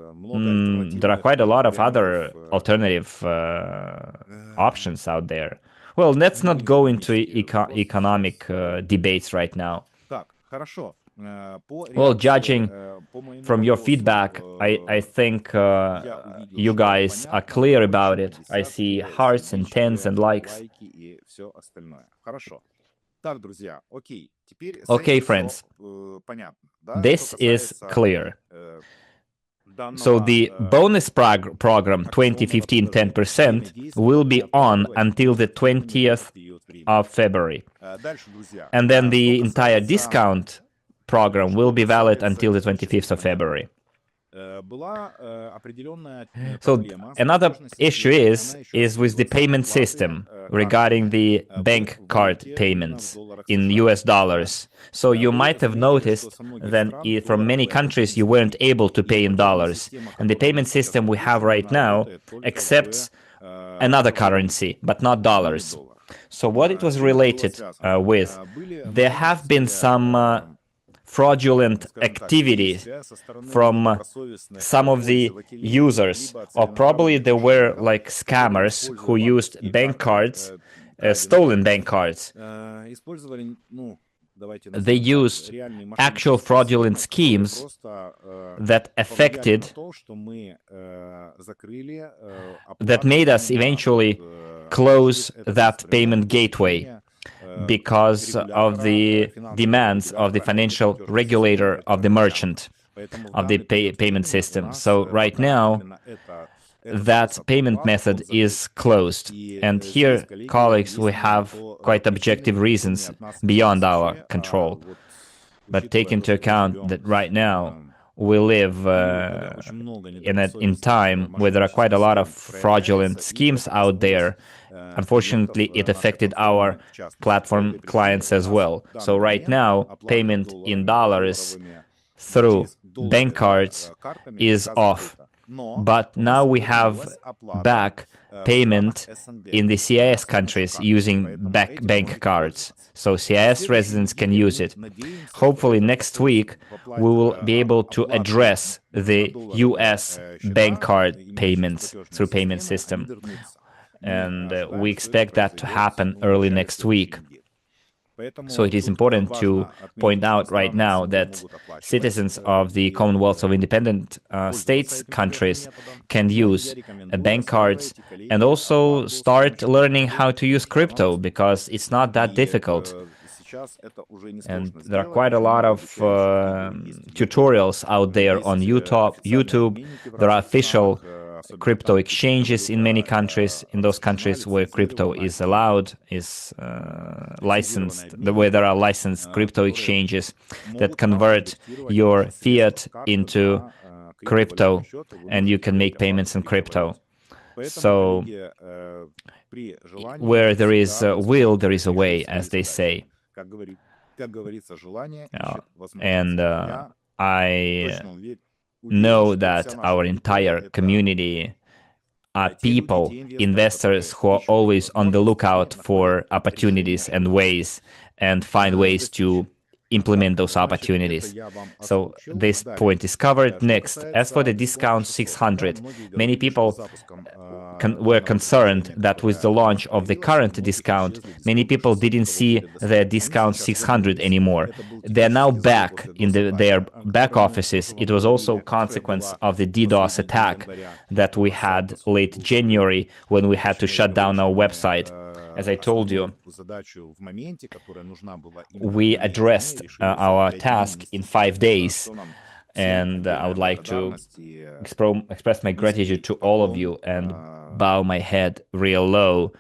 There are quite a lot of other alternative options out there. Well, let's not go into economic debates right now. Well, judging from your feedback, I think you guys are clear about it. I see hearts and tens and likes. Okay, friends, this is clear. So the bonus program 2015 10% will be on until the 20th of February. And then the entire discount program will be valid until the 25th of February. So another issue is with the payment system regarding the bank card payments in US dollars. So you might have noticed that from many countries you weren't able to pay in dollars. And the payment system we have right now accepts another currency, but not dollars. So what it was related with, there have been some fraudulent activity from some of the users, or probably there were like scammers who used bank cards, stolen bank cards. They used actual fraudulent schemes that made us eventually close that payment gateway because of the demands of the financial regulator of the merchant of the payment system. So right now, that payment method is closed. And here, colleagues, we have quite objective reasons beyond our control. But take into account that right now, we live in time where there are quite a lot of fraudulent schemes out there. Unfortunately, it affected our platform clients as well. So right now, payment in dollars through bank cards is off. But now we have back payment in the CIS countries using bank cards. So CIS residents can use it. Hopefully next week we will be able to address the US bank card payments through payment system. And we expect that to happen early next week. So it is important to point out right now that citizens of the Commonwealth of Independent States countries can use bank cards and also start learning how to use crypto, because it's not that difficult. And there are quite a lot of tutorials out there on YouTube. There are official crypto exchanges in many countries, in those countries where crypto is allowed, is licensed, where there are licensed crypto exchanges that convert your fiat into crypto, and you can make payments in crypto. So where there is a will, there is a way, as they say. And I know that our entire community are people, investors who are always on the lookout for opportunities and ways, and find ways to implement those opportunities. So this point is covered. Next, as for the discount 600, many people were concerned that with the launch of the current discount, many people didn't see their discount 600 anymore. They're now back in their back offices. It was also a consequence of the DDoS attack that we had late January when we had to shut down our website. As I told you, we addressed our task in 5 days, And I would like to express my gratitude to all of you and bow my head real low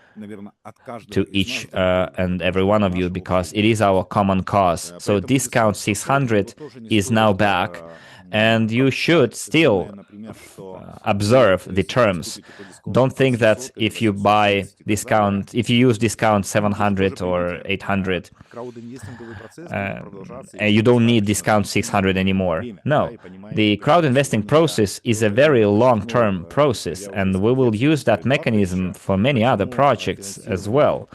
to each and every one of you, because it is our common cause. So discount 600 is now back, and you should still observe the terms. Don't think that if you use discount 700 or 800, you don't need discount 600 anymore. No, the crowd investing process is a very long-term process, and we will use that mechanism for many other projects as well.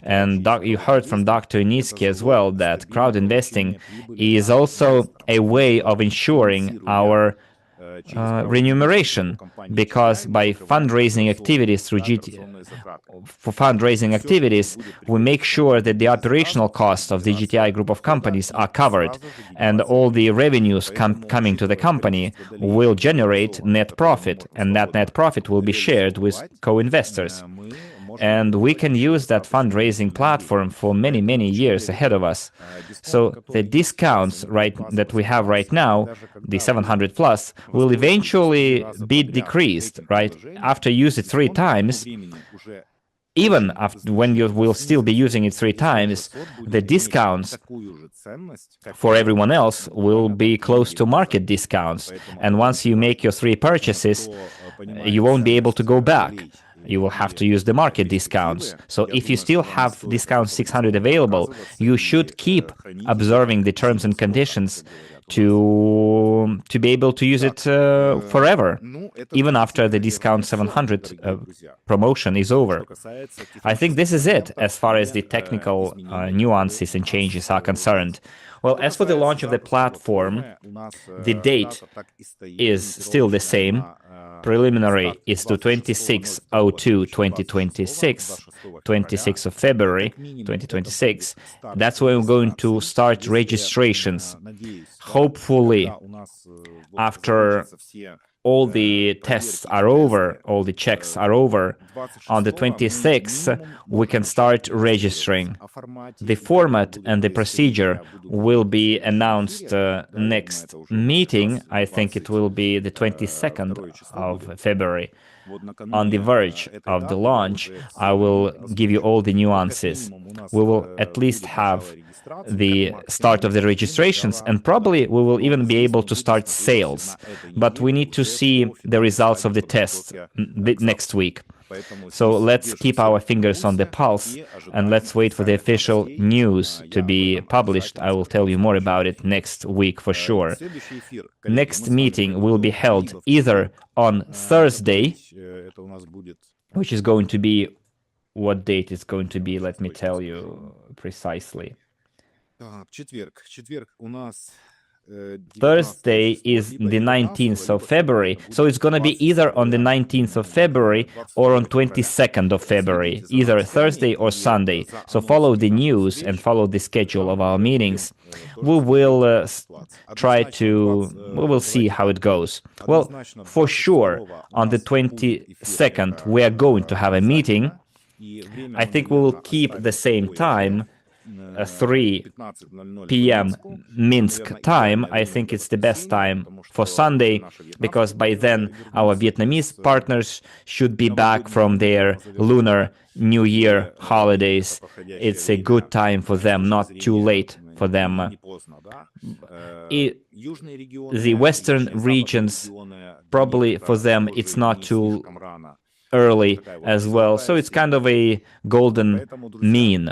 And you heard from Dr. Yunitsky as well that crowd investing is also a way of ensuring our remuneration, because by fundraising activities for fundraising activities, we make sure that the operational costs of the GTI group of companies are covered, and all the revenues coming to the company will generate net profit, and that net profit will be shared with co-investors. And we can use that fundraising platform for many, many years ahead of us. So the discounts that we have right now, the 700 plus, will eventually be decreased, right? After you use it 3 times, even after, when you will still be using it 3 times, the discounts for everyone else will be close to market discounts. And once you make your 3 purchases, you won't be able to go back. You will have to use the market discounts. So if you still have discount 600 available, you should keep observing the terms and conditions to be able to use it forever, even after the discount 700 promotion is over. I think this is it as far as the technical nuances and changes are concerned. Well, as for the launch of the platform, the date is still the same. Preliminary is to 26/02/2026, 26th of February 2026. That's when we're going to start registrations. Hopefully, after all the tests are over, all the checks are over, on the 26th, we can start registering. The format and the procedure will be announced next meeting. I think it will be the 22nd of February. On the verge of the launch, I will give you all the nuances. We will at least have the start of the registrations, and probably we will even be able to start sales. But we need to see the results of the test next week. So let's keep our fingers on the pulse, and let's wait for the official news to be published. I will tell you more about it next week for sure. Next meeting will be held either on Thursday, which is going to be, what date is going to be, let me tell you precisely. Thursday is the 19th of February, so it's going to be either on the 19th of February or on 22nd of February, either Thursday or Sunday. So follow the news and follow the schedule of our meetings. We will we will see how it goes. Well, for sure, on the 22nd, we are going to have a meeting. I think we will keep the same time, 3 p.m. Minsk time. I think it's the best time for Sunday, because by then our Vietnamese partners should be back from their Lunar New Year holidays. It's a good time for them, not too late for them. The Western regions, probably for them, it's not too early as well, so it's kind of a golden mean.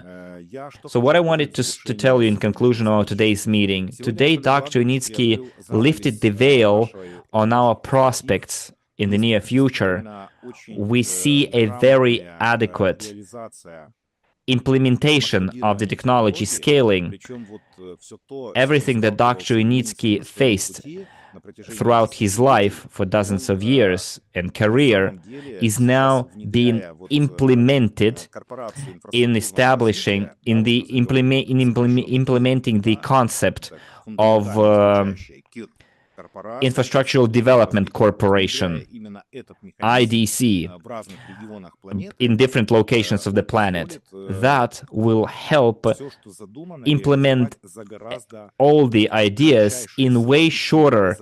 So what I wanted to tell you in conclusion of today's meeting, today Dr. Unitsky lifted the veil on our prospects in the near future. We see a very adequate implementation of the technology scaling. Everything that Dr. Unitsky faced throughout his life for dozens of years and career is now being implemented in establishing, implementing the concept of Infrastructural Development Corporation, IDC, in different locations of the planet. That will help implement all the ideas in way shorter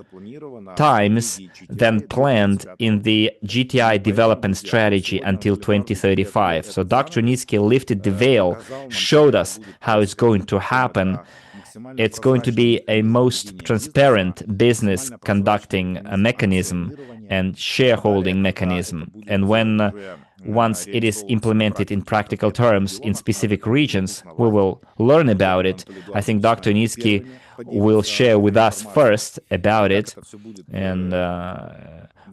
times than planned in the GTI development strategy until 2035. So Dr. Unitsky lifted the veil, showed us how it's going to happen. It's going to be a most transparent business conducting mechanism and shareholding mechanism. And once it is implemented in practical terms in specific regions, we will learn about it. I think Dr. Unitsky will share with us first about it, and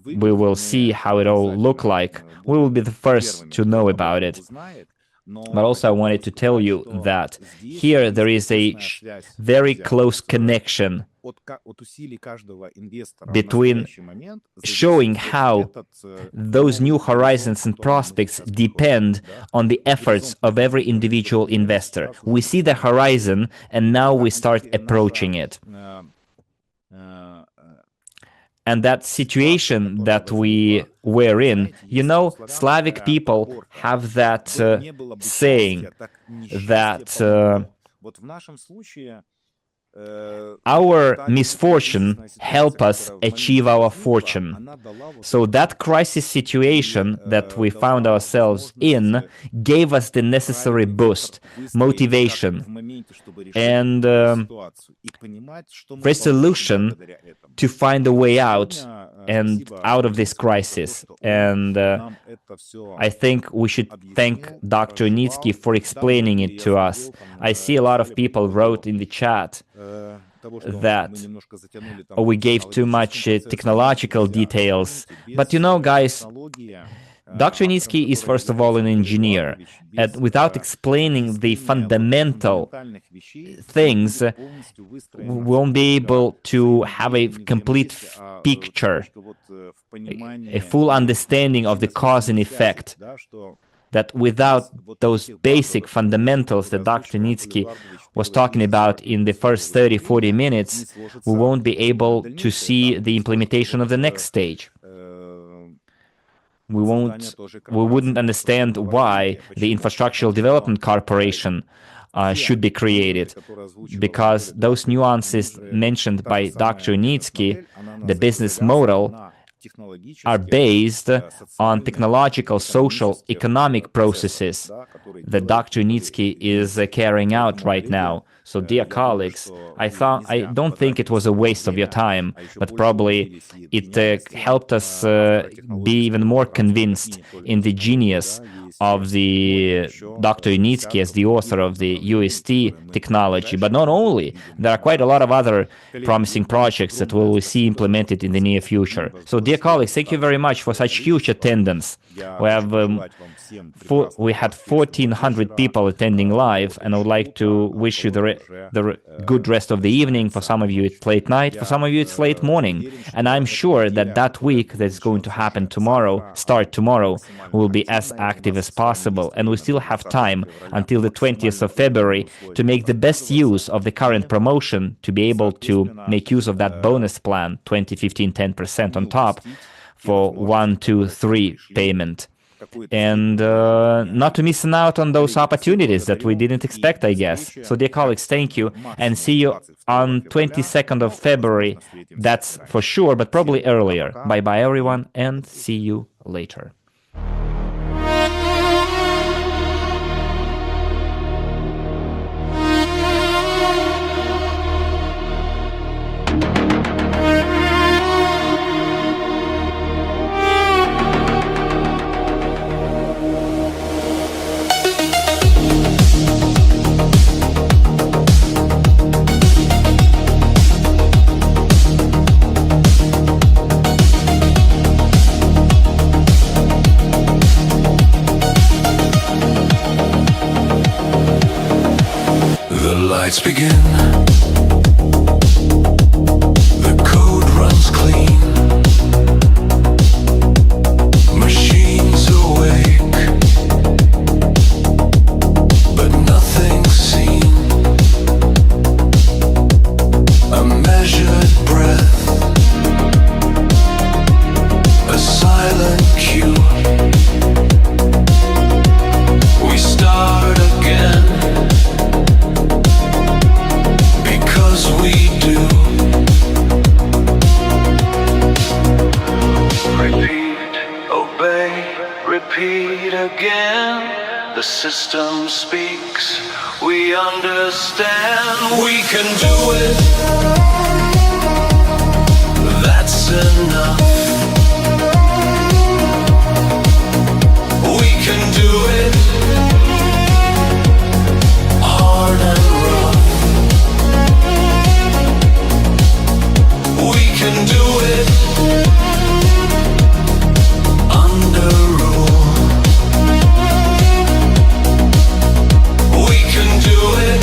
we will see how it all look like. We will be the first to know about it. But also I wanted to tell you that here there is a very close connection between showing how those new horizons and prospects depend on the efforts of every individual investor. We see the horizon and now we start approaching it. And that situation that we were in, you know, Slavic people have that saying that our misfortune help us achieve our fortune. So that crisis situation that we found ourselves in gave us the necessary boost, motivation, and resolution to find a way out and out of this crisis. And I think we should thank Dr. Unitsky for explaining it to us. I see a lot of people wrote in the chat that we gave too much technological details. But you know, guys, Dr. Unitsky is first of all an engineer, and without explaining the fundamental things, we won't be able to have a complete picture, a full understanding of the cause and effect. That without those basic fundamentals that Dr. Unitsky was talking about in the first 30-40 minutes, we won't be able to see the implementation of the next stage. We wouldn't understand why the Infrastructural Development Corporation should be created, because those nuances mentioned by Dr. Unitsky, the business model, are based on technological, social, economic processes that Dr. Unitsky is carrying out right now. So, dear colleagues, I don't think it was a waste of your time, but probably it helped us be even more convinced in the genius of the Dr. Yunitsky as the author of the UST technology. But not only, there are quite a lot of other promising projects that we will see implemented in the near future. So, dear colleagues, thank you very much for such huge attendance. We had 1,400 people attending live, and I would like to wish you the good rest of the evening. For some of you, it's late night. For some of you, it's late morning. And I'm sure that that week that's going to happen tomorrow, start tomorrow, will be as active as possible. And we still have time until the 20th of February to make the best use of the current promotion, to be able to make use of that bonus plan, 20, 15, 10% on top for 1, 2, 3 payment. And not to miss out on those opportunities that we didn't expect, I guess. So, dear colleagues, thank you, and see you on 22nd of February. That's for sure, but probably earlier. Bye-bye, everyone, and see you later. Lights begin. The code runs clean. Machines awake, but nothing's seen. A measured breath. repeat again. The system speaks, we understand. We can do it. That's enough. We can do it. Hard and rough. We can do it. Under rule. We can do it.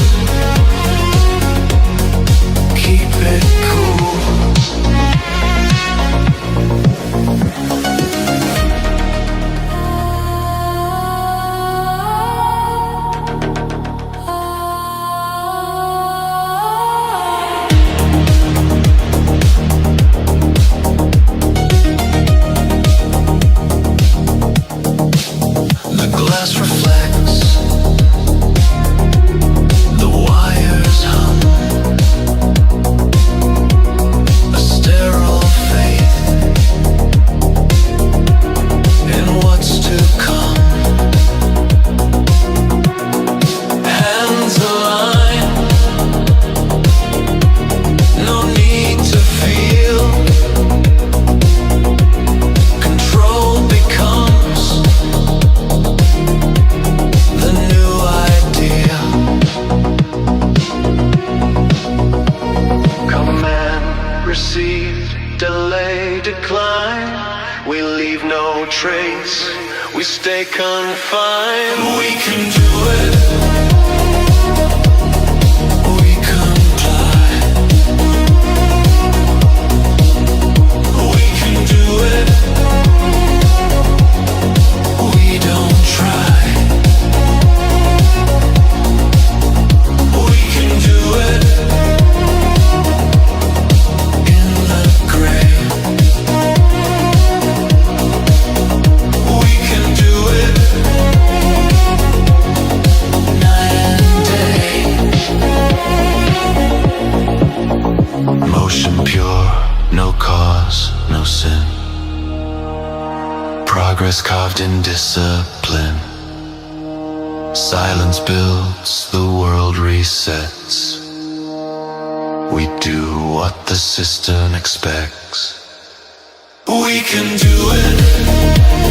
Keep it cool. The glass reflects, the wires hum, a sterile faith in what's to come. Hands aligned, no need to feel. Control becomes the new idea. Command received, delay, decline. We leave no trace, we stay confined. We can do it. We comply. We can do it. We don't try. We can do it. In the gray. We can do it. Night and day. Motion pure, no cause, no sin. Progress carved in discipline. Silence builds, the world resets. We do what the system expects. We can do it.